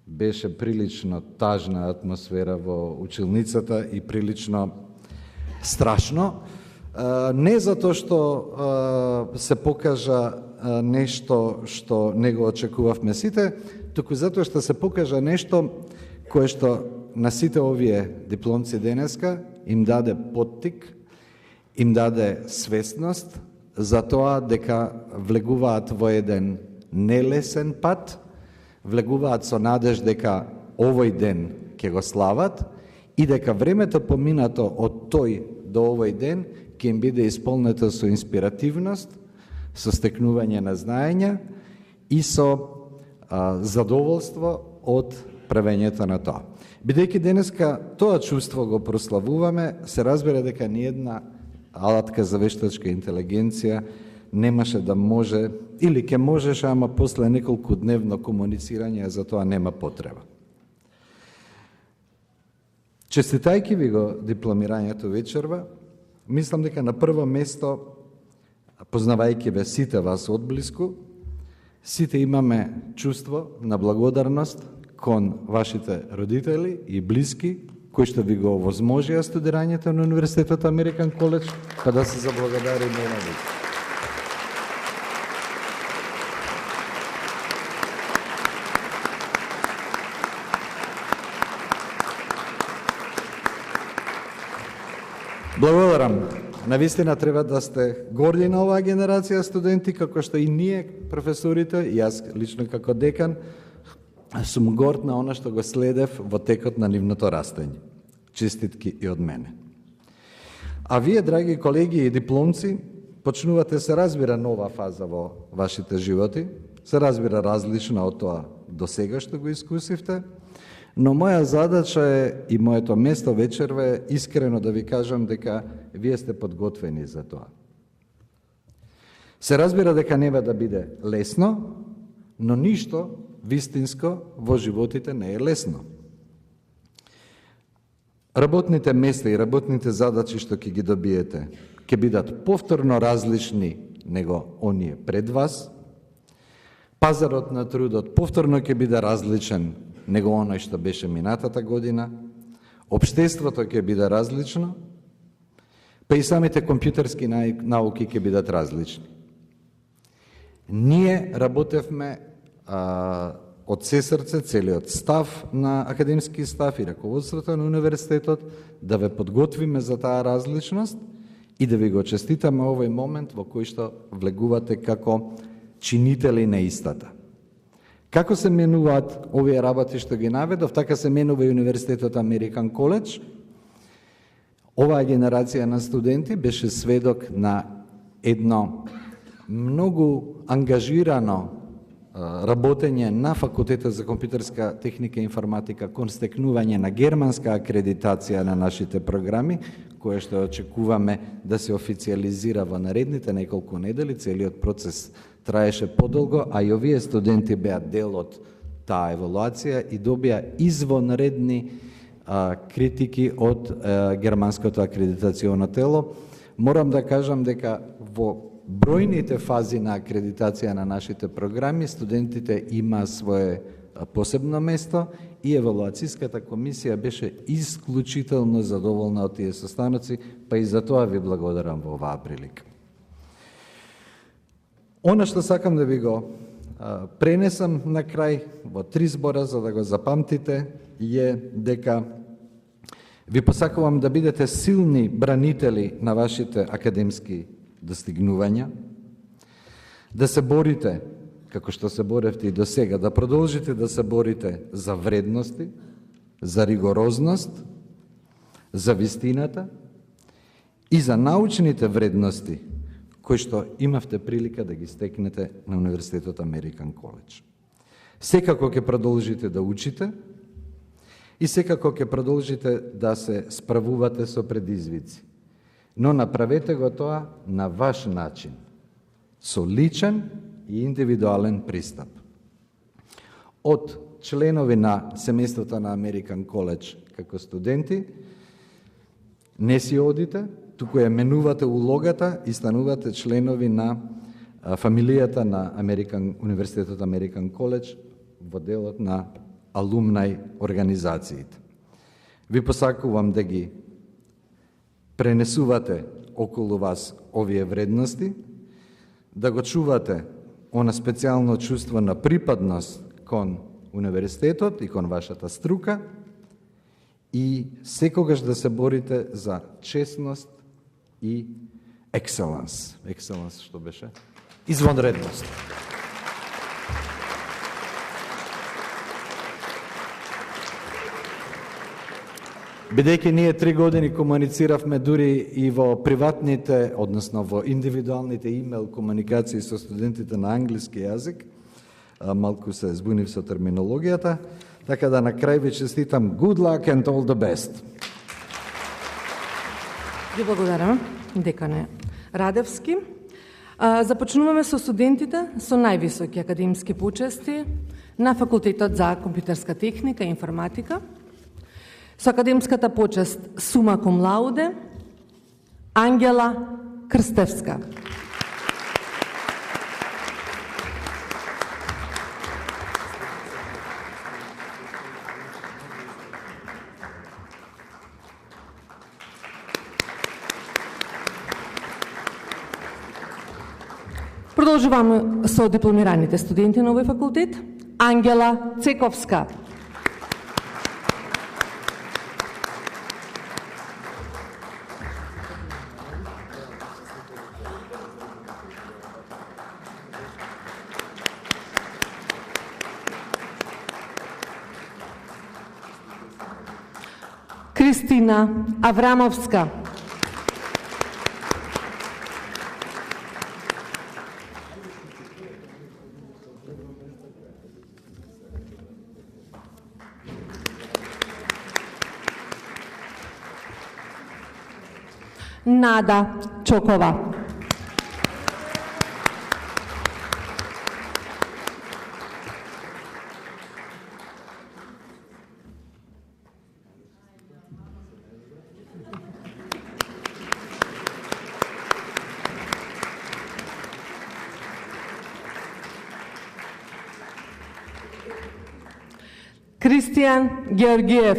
Беше прилично тажна атмосфера во училницата и прилично страшно. Не затоа што се покажа нешто што не го очекувавме сите, туку затоа што се покажа нешто кое што на сите овие дипломци денеска им даде поттик, им даде свесност за тоа дека влегуваат во еден нелесен пат, влегуваат со надеж дека овој ден ќе го слават и дека времето поминато од тој до овој ден ќе им биде исполнето со инспиративност, со стекнување на знаења и со задоволство од правењето на тоа. Бидејќи денеска тоа чувство го прославуваме, се разбира дека ниедна алатка за вештачка интелигенција немаше да може, или ќе можеше, ама после неколку дневно комуницирање за тоа нема потреба. Честитајќи ви го дипломирањето вечерва, мислам дека на прво место, познавајќи ве сите вас одблиску, сите имаме чувство на благодарност кон вашите родители и блиски, кои што ви го овозможија студирањето на Универзитетот Американ Коледж, па да се заблагодариме на ви. Благодарам. Навистина треба да сте горди на оваа генерација студенти, како што и ние, професорите, и јас лично како декан, сум горд на она што го следев во текот на нивното растење. Честитки и од мене. А вие, драги колеги и дипломци, почнувате се разбира нова фаза во вашите животи, се разбира различна од тоа до сега што го искусивте, но моја задача е и моето место вечерва е искрено да ви кажам дека вие сте подготвени за тоа. Се разбира дека нема да биде лесно, но ништо вистинско во животите не е лесно. Работните места и работните задачи што ќе ги добиете ќе бидат повторно различни него оние пред вас. Пазарот на трудот повторно ќе биде различен него оној што беше минатата година. Општеството ќе биде различно, па и самите компјутерски науки ќе бидат различни. Ние работевме од се срце, целиот став на академски став и раководството на универзитетот да ве подготвиме за таа различност и да ви го честитаме овој момент во кој што влегувате како чинители на истата. Како се менуваат овие работи што ги наведов, така се менува и Универзитетот Американ Коледж. Оваа генерација на студенти беше сведок на едно многу ангажирано работење на факултетот за компјутерска техника и информатика кон стекнување на германска акредитација на нашите програми, кое што очекуваме да се официализира во наредните неколку недели. Целиот процес траеше подолго, а и овие студенти беа дел од таа евалуација и добија извонредни критики од германското акредитационо тело. Морам да кажам дека во бројните фази на акредитација на нашите програми студентите има свое посебно место и евалуацијската комисија беше исклучително задоволна од тие состаноци, па и за тоа ви благодарам во оваа прилика. Она што сакам да ви го пренесам на крај во 3 збора за да го запамтите е дека ви посакувам да бидете силни бранители на вашите академски достигнувања, да се борите, како што се боревте и до сега, да продолжите да се борите за вредности, за ригорозност, за вистината и за научните вредности, кои што имавте прилика да ги стекнете на Универзитетот Американ Коледж. Секако ќе продолжите да учите и секако ќе продолжите да се справувате со предизвици. Но направете го тоа на ваш начин, со личен и индивидуален пристап. Од членови на семејството на Американ Коледж како студенти, не си одите, туку ја менувате улогата и станувате членови на фамилијата на Универзитетот Американ Коледж во делот на алумнај организациите. Ви посакувам да ги пренесувате околу вас овие вредности, да го чувате она специјално чувство на припадност кон универзитетот и кон вашата струка и секогаш да се борите за честност и екселенс. Екселенс што беше? Извонредност. Бидејќи ние 3 години комунициравме дури и во приватните, односно во индивидуалните имейл комуникации со студентите на англиски јазик, малку се збунив со терминологијата, така да на крај ви честитам good luck and all the best. Ви благодарам, декане Радевски. Започнуваме со студентите со највисоки академски почести на Факултетот за компјутерска техника и информатика. Со академската почест сума cum laude, Ангела Крстевска. Продолжуваме со дипломираните студенти на овој факултет. Ангела Цековска. Кристина Аврамовска. Нада Чокова. Кристијан Георгиев.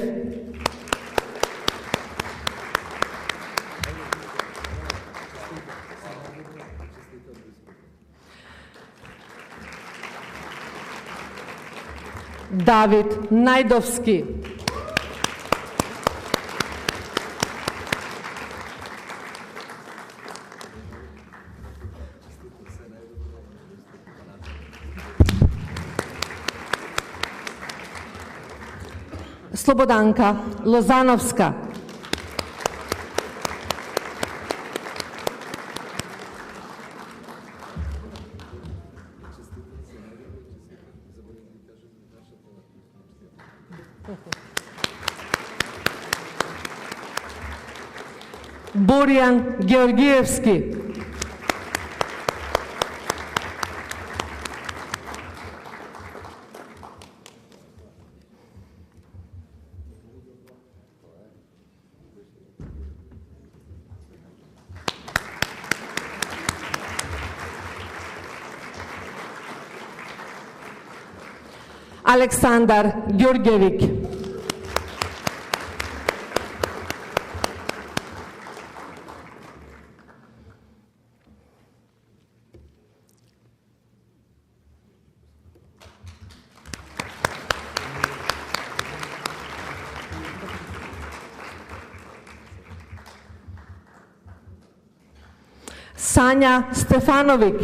Давид Најдовски. Слободанка Лозановска. Боријан Георгиевски. Александар Ѓорѓевик. Сања Стефановик.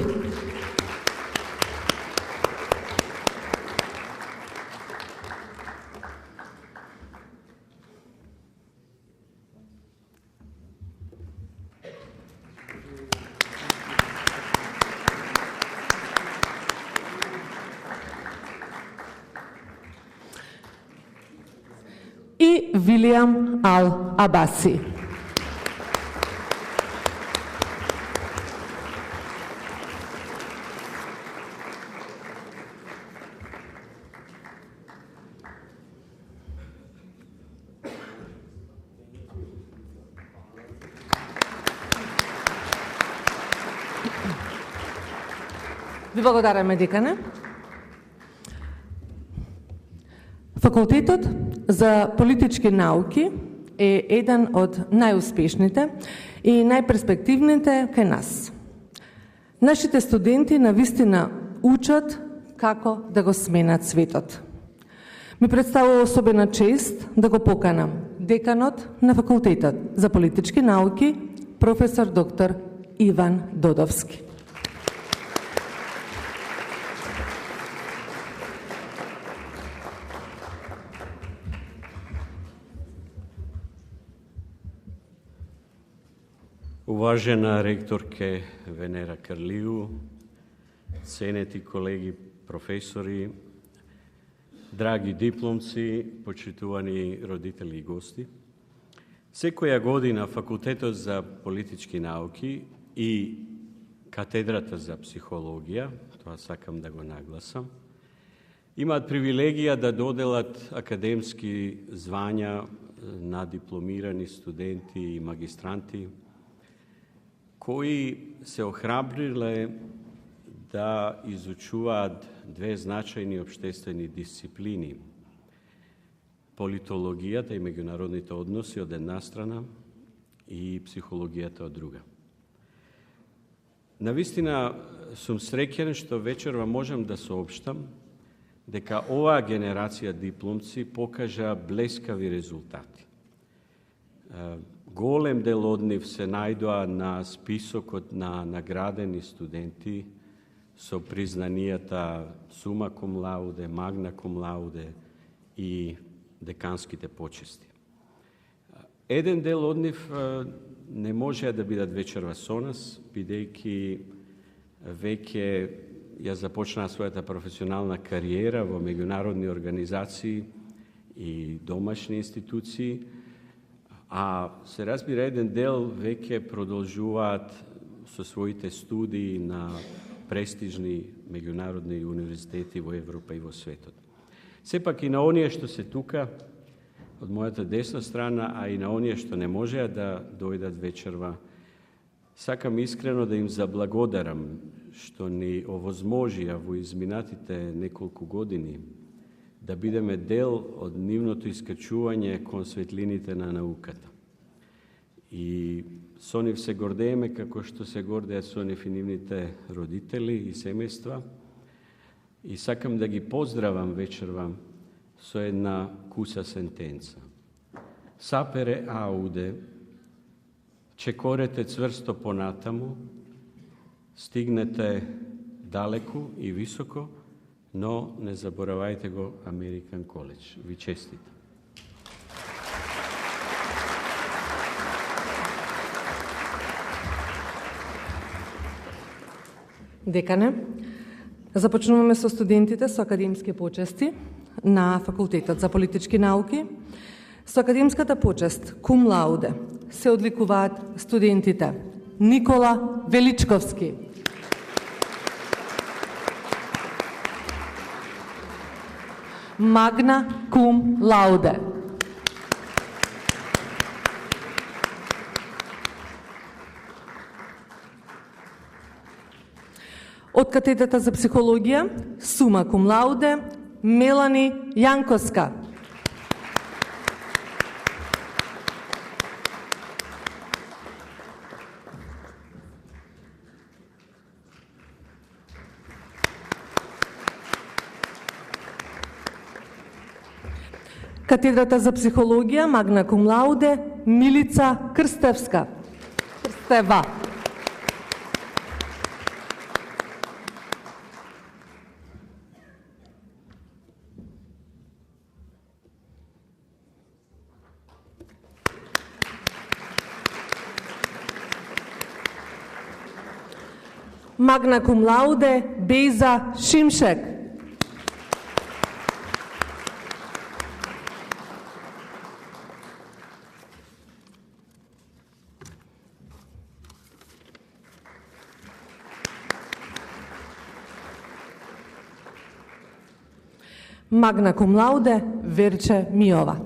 И Вилијам Ал Абаси. Ви благодараме, декане. Факултетот за политички науки е еден од најуспешните и најперспективните кај нас. Нашите студенти навистина учат како да го сменат светот. Ми представува особена чест да го поканам деканот на Факултетот за политички науки, професор доктор Иван Додовски. Уважена ректорке Венера Карлиу, ценети колеги професори, драги дипломци, почитувани родители и гости. Секоја година Факултетот за политички науки и Катедрата за психологија, тоа сакам да го нагласам, имаат привилегија да доделат академски звања на дипломирани студенти и магистранти, кои се охрабриле да изучуваат две значајни општествени дисциплини – политологијата и меѓународните односи од една страна и психологијата од друга. Навистина сум среќен што вечерва можам да соопштам дека оваа генерација дипломци покажа блескави резултати. Голем дел од нив се најдоа на списокот на наградени студенти со признанијата сума кум лауде, магна кум лауде и деканските почести. Еден дел од нив не можеа да бидат вечерва со нас, бидејќи веќе ја започнаа својата професионална кариера во меѓународни организации и домашни институции, а се разбира еден дел веќе продолжуваат со своите студии на престижни меѓународни универзитети во Европа и во светот. Сепак и на оние што се тука, од мојата десна страна, а и на оние што не можеа да дојдат вечерва, сакам искрено да им заблагодарам што ни овозможија во изминатите неколку години да бидеме дел од нивното искачување кон светлините на науката. И со нив се гордееме како што се гордеат со нив и нивните родители и семејства. И сакам да ги поздравам вечерва со една куса сентенца. Сапере ауде, чекорете цврсто понатаму, стигнете далеку и високо, но не заборавајте го Американ коледж. Ви честитам. Декане, започнуваме со студентите со академски почести на Факултетот за политички науки. Со академската почест кум лауде се одликуваат студентите. Никола Величковски. Магна кум лауде. Од катедрата за психологија, сума кум лауде, Мелани Јанковска. Катедрата за психологија, магна кум лауде, Милица Крстевска. Крстева. Магна кум лауде, Бейза Шимшек. Магна кум лауде, Верче Миова.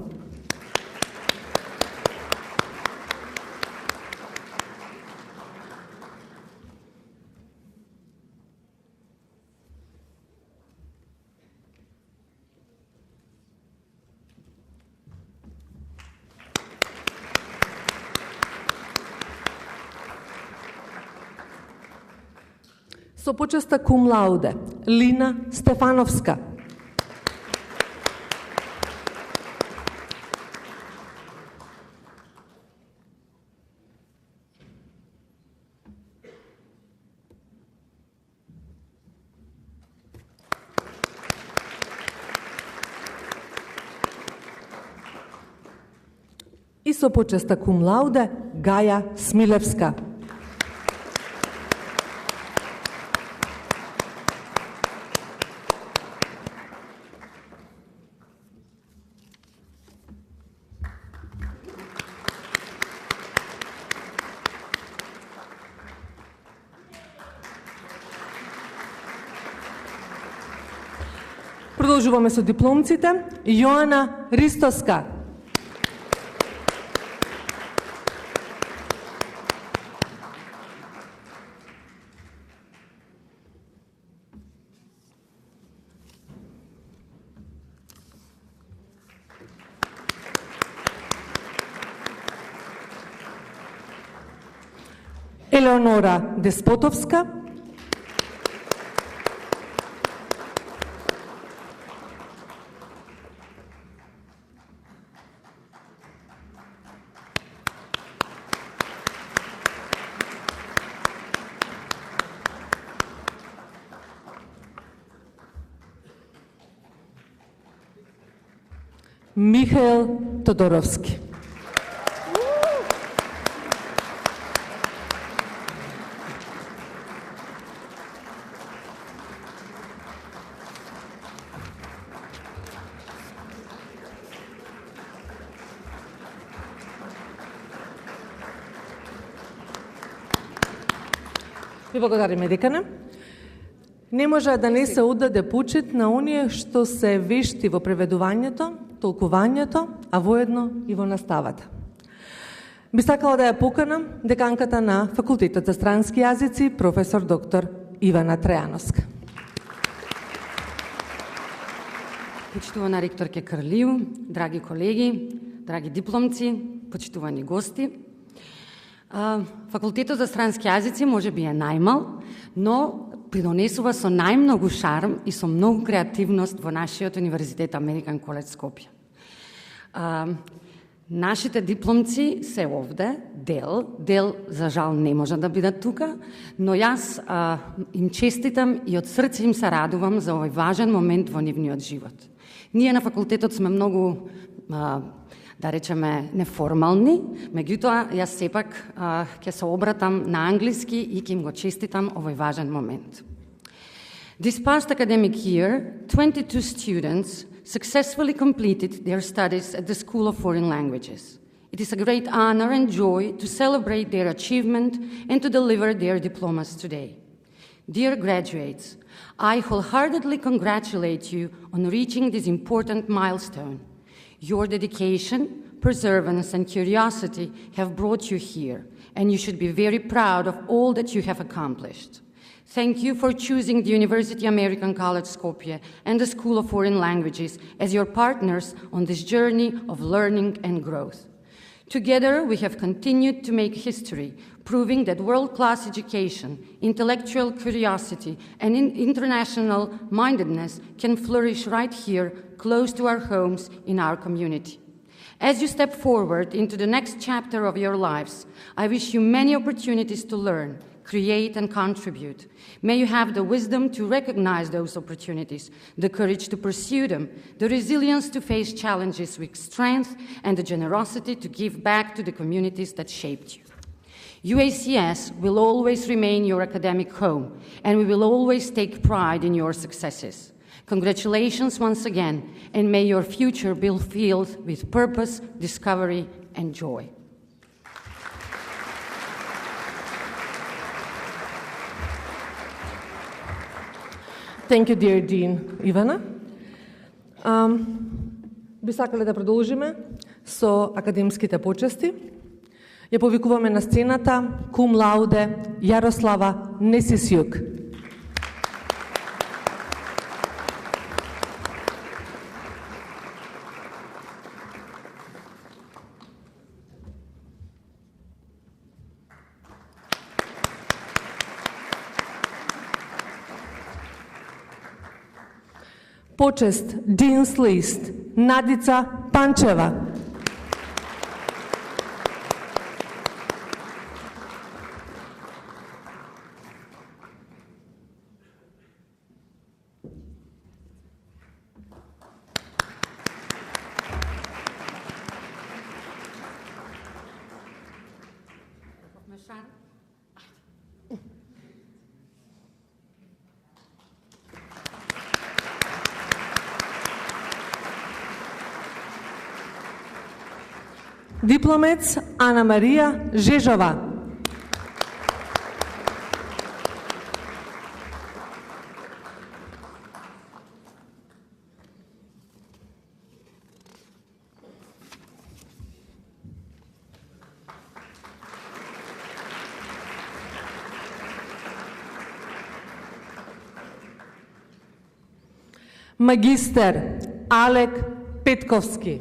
Со почеста кум лауде, Лина Стефановска. И со почеста кум лауде, Гаја Смилевска. Продолжуваме со дипломците. Јоана Ристоска. Елеонора Деспотовска. Михаил Тодоровски. Ви благодариме, декане. Не може да не се отдаде почит на оние што се вешти во преведувањето, толкувањето, а воедно и во наставата. Би сакала да ја поканам деканката на Факултетот за странски јазици, професор доктор Ивана Трајановска. Почитувана ректорке Крлиу, драги колеги, драги дипломци, почитувани гости. Факултетот за странски јазици може би е најмал, но придонесува со најмногу шарм и со многу креативност во нашиот универзитет Американ Коледж Скопје. Нашите дипломци се овде, дел за жал не може да бидат тука, но јас им честитам и од срце им се радувам за овој важен момент во нивниот живот. Ние на факултетот сме многу, да речеме, неформални, меѓутоа јас сепак ќе се обратам на англиски и ќе им го честитам овој важен момент. This past academic year, 22 students successfully completed their studies at the School of Foreign Languages. It is a great honor and joy to celebrate their achievement and to deliver their diplomas today. Dear graduates, I wholeheartedly congratulate you on reaching this important milestone. Your dedication, perseverance, and curiosity have brought you here, and you should be very proud of all that you have accomplished. Thank you for choosing the University American College Skopje and the School of Foreign Languages as your partners on this journey of learning and growth. Together, we have continued to make history, proving that world-class education, intellectual curiosity, and international mindedness can flourish right here, close to our homes in our community. As you step forward into the next chapter of your lives, I wish you many opportunities to learn, create, and contribute. May you have the wisdom to recognize those opportunities, the courage to pursue them, the resilience to face challenges with strength, and the generosity to give back to the communities that shaped you. UACS will always remain your academic home, and we will always take pride in your successes. Congratulations once again, and may your future be filled with purpose, discovery, and joy. Thank you, dear Dean Ивана. Би сакале да продолжиме со академските почести. Ја повикуваме на сцената кум лауде Јарослава Несисјук. Почест Dean's List Надица Панчева. Дипломец Ана Марија Жежова. Магистер Алек Петковски.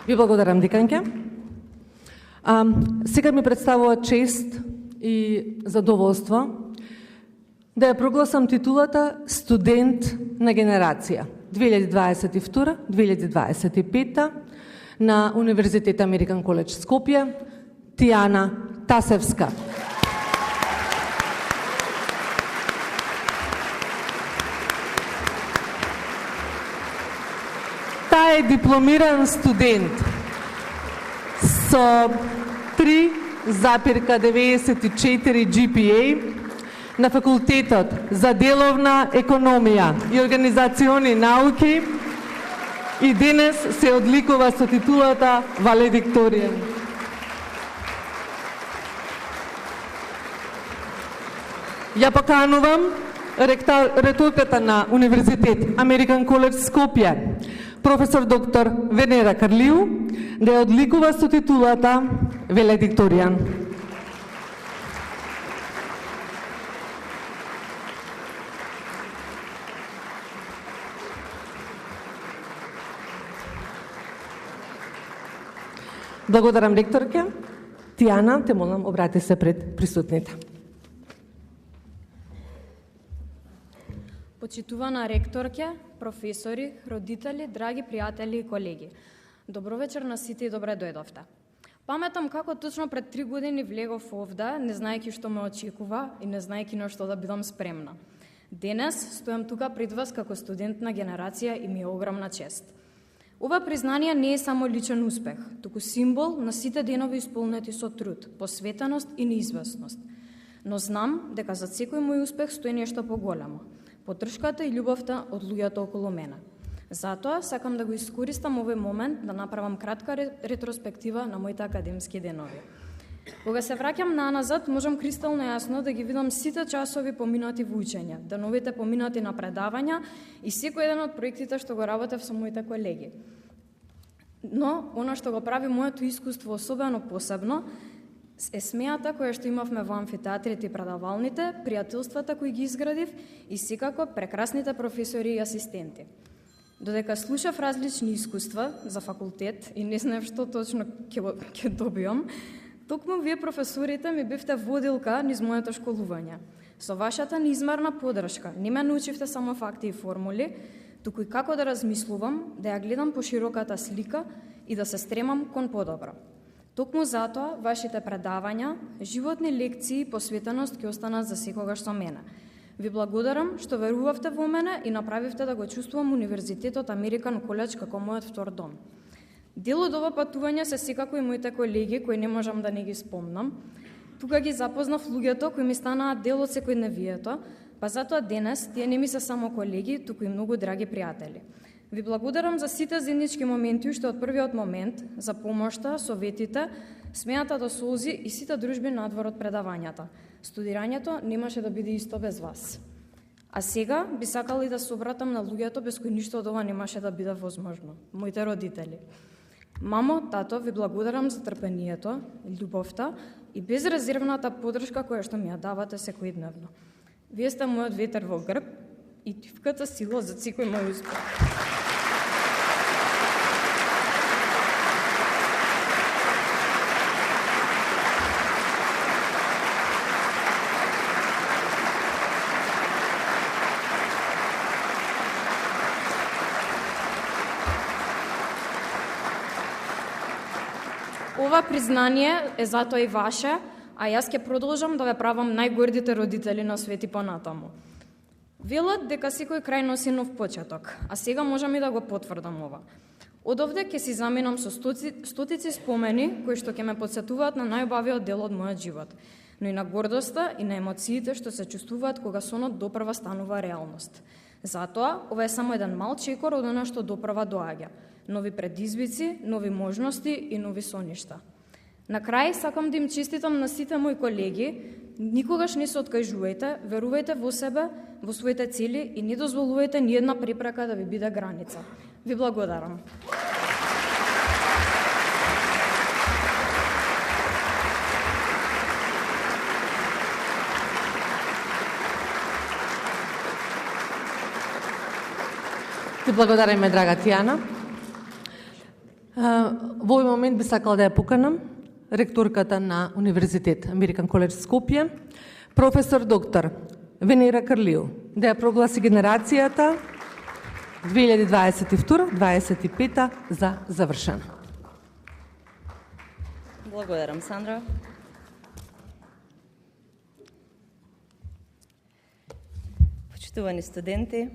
Ви благодарам, деканке. Сега ми представува чест и задоволство да ја прогласам титулата Студент на генерација 2022-2025 на Универзитет Американ Коледж Скопје, Тијана Тасевска. Таа е дипломиран студент со 3,94 GPA на Факултетот за деловна економија и организациони науки и денес се одликува со титулата валедикториен. Ја поканувам ректорката на Универзитет Американ Коледж Скопје, професор доктор Венера Карлиу, да ја одликува со титулата веледикторијан. Благодарам, ректорке. Тијана, те молам, обрати се пред присутните. Почитувана ректорке, професори, родители, драги пријатели и колеги. Добро вечер на сите и добре дојдовте. Паметам како точно пред 3 години влегов овде, не знаејќи што ме очекува и не знаејќи на што да бидам спремна. Денес стојам тука пред вас како студент на генерација и ми е огромна чест. Ова признание не е само личен успех, туку символ на сите денови исполнети со труд, посветеност и неизвестност. Но знам дека за секој мој успех стои нешто поголемо – поддршката и љубовта од луѓето околу мене. Затоа сакам да го искористам овој момент да направам кратка ретроспектива на моите академски денови. Кога се враќам наназад, можам кристално јасно да ги видам сите часови поминати во учење, деновите поминати на предавања и секој еден од проектите што го работев со моите колеги. Но, она што го прави моето искуство особено посебно, е смејата која што имавме во амфитеатрите и предавалните, пријателствата кои ги изградив и секако прекрасните професори и асистенти. Додека слушав различни искуства за факултет и не знаев што точно ќе добиам, токму вие професорите ми бевте водилка низ моето школување. Со вашата неизмерна поддршка не ме научивте само факти и формули, туку и како да размислувам, да ја гледам по широката слика и да се стремам кон подобро. Токму затоа, вашите предавања, животни лекции и посветеност ќе останат за секогаш со мене. Ви благодарам што верувавте во мене и направивте да го чувствувам Универзитетот Американ Коледж како мојот втор дом. Дел од ова патување се секако и моите колеги, кои не можам да не ги спомнам. Тука ги запознав луѓето кои ми станаа дел од секојдневието, па затоа денес тие не ми се само колеги, туку и многу драги пријатели. Ви благодарам за сите заеднички моменти уште од првиот момент, за помошта, советите, смејата до солзи и сите дружби надвор од предавањата. Студирањето немаше да биде исто без вас. А сега би сакала и да се обратам на луѓето без кои ништо од ова немаше да биде возможно. Моите родители. Мамо, тато, ви благодарам за трпението, љубовта и безрезервната поддршка која што ми ја давате секојдневно. Вие сте мојот ветер во грб и тивката сила за секој мој успех. Ова признание е затоа и ваше, а јас ќе продолжам да ве правам најгордите родители на свет и понатаму. Велат дека секој крај носи нов почеток, а сега можам и да го потврдам ова. Одовде ќе си заменам со стотици спомени кои што ќе ме потсетуваат на најубавиот дел од мојот живот, но и на гордоста и на емоциите што се чувствуваат кога сонот допрва станува реалност. Затоа, ова е само еден мал чекор од она што допрва доаѓа. Нови предизвици, нови можности и нови соништа. На крај сакам да им честитам на сите мои колеги, никогаш не се откажувајте, верувајте во себе, во своите цели и не дозволувајте ни една препрека да ви биде граница. Ви благодарам. Ти благодариме, драга Тијана. Во овој момент би сакала да ја поканам ректорката на Универзитет Американ Коледж Скопје, професор доктор Венера Карлиу, да ја прогласи генерацијата 2022-2025 за завршена. Благодарам, Сандра. Почитувани студенти,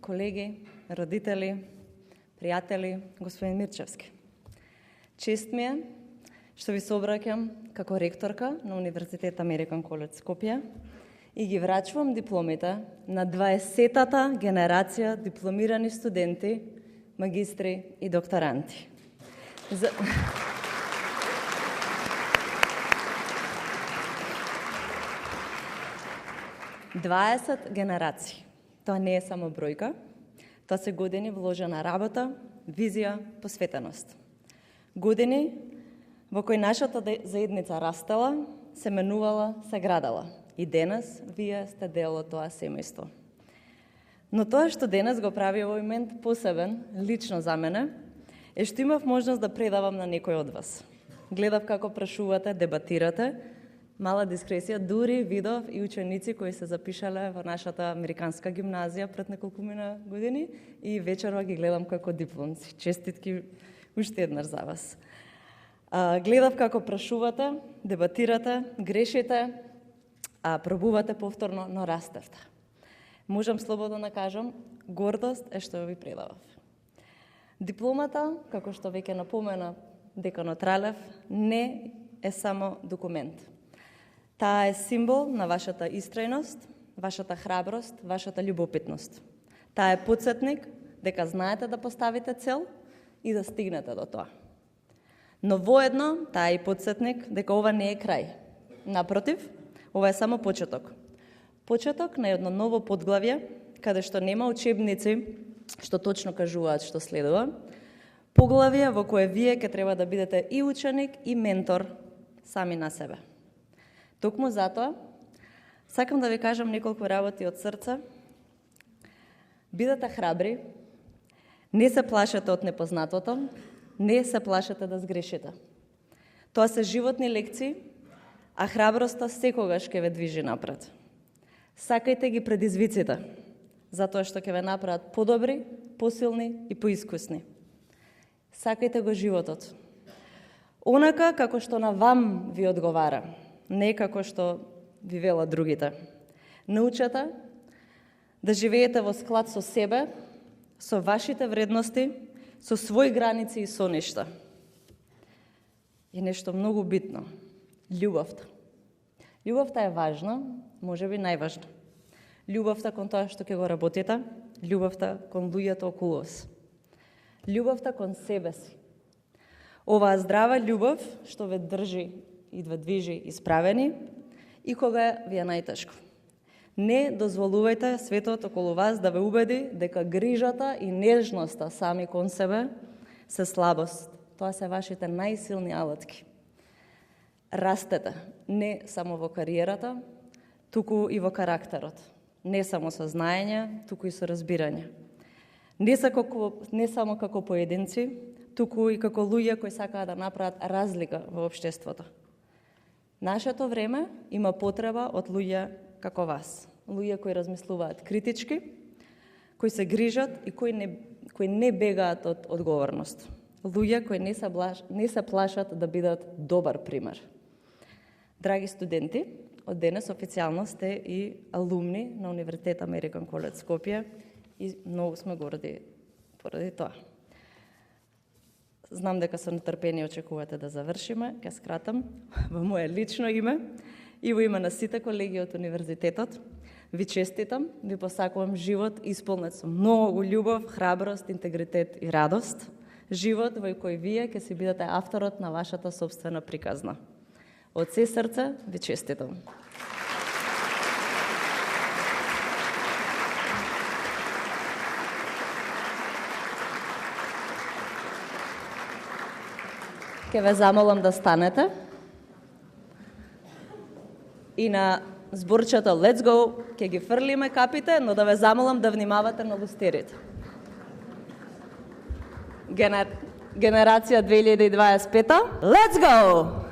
колеги, родители, пријатели, господин Мирчевски. Чест ми е што ви се обраќам како ректорка на Универзитет Американ Коледж Скопје и ги врачувам дипломите на 20-та генерација дипломирани студенти, магистри и докторанти. 20 генерации. Тоа не е само бројка, тоа се години вложена работа, визија, посветеност. Години во кои нашата заедница растела, се менувала, се градала. И денес вие сте дел од тоа семејство. Но тоа што денес го прави овој момент посебен, лично за мене, е што имав можност да предавам на некој од вас. Гледав како прашувате, дебатирате, мала дискресија, дури видов и ученици кои се запишале во нашата американска гимназија пред неколкумина години и вечерва ги гледам како дипломци. Честитки уште еднаш за вас. Гледав како прашувате, дебатирате, грешите, пробувате повторно, но растевте. Можам слободно да кажам, гордост е што ви предавав. Дипломата, како што веќе напомена деканот Ралев, не е само документ. Таа е символ на вашата истрајност, вашата храброст, вашата љубопитност. Таа е потсетник дека знаете да поставите цел и да стигнете до тоа. Но воедно, таа е и потсетник дека ова не е крај. Напротив, ова е само почеток. Почеток на едно ново подглавје, каде што нема учебници што точно кажуваат што следува, поглавје во кое вие ќе треба да бидете и ученик и ментор сами на себе. Токму затоа, сакам да ви кажам неколку работи од срце. Бидете храбри, не се плашете од непознатото, не се плашете да сгрешите. Тоа се животни лекции, а храброста секогаш ќе ве движи напред. Сакајте ги предизвиците, затоа што ќе ве направат подобри, посилни и поискусни. Сакајте го животот. Онака како што на вам ви одговара, не како што ви велат другите. Научете да живеете во склад со себе, со вашите вредности, со своји граници и соништа. И нешто многу битно. Љубовта. Љубовта е важна, можеби најважна. Љубовта кон тоа што ќе го работите, љубовта кон луѓето околу вас. Љубовта кон себе си. Оваа здрава љубов што ве држи и ве движи исправени и кога ви е најтешко. Не дозволувајте светот околу вас да ве убеди дека грижата и нежноста сами кон себе се слабост. Тоа се вашите најсилни алатки. Растете не само во кариерата, туку и во карактерот. Не само со знаење, туку и со разбирање. Не само како поединци, туку и како луѓе кои сакаат да направат разлика во општеството. Нашето време има потреба од луѓе како вас. Луѓе кои размислуваат критички, кои се грижат и кои не бегаат од одговорност. Луѓе кои не се плашат да бидат добар пример. Драги студенти, од денес официјално сте и алумни на Универзитет Американ Коледж Скопје и многу сме горди поради тоа. Знам дека со нетрпение очекувате да завршиме, ќе скратам во моje лично име и во име на сите колеги од универзитетот. Ви честитам, ви посакувам живот исполнет со многу љубов, храброст, интегритет и радост. Живот во кој вие ќе си бидете авторот на вашата сопствена приказна. Од се срце ви честитам. Ке ве замолам да станете и на зборчето Let's Go ке ги фрлиме капите, но да ве замолам да внимавате на лустерите. Генерација 2025. Let's go!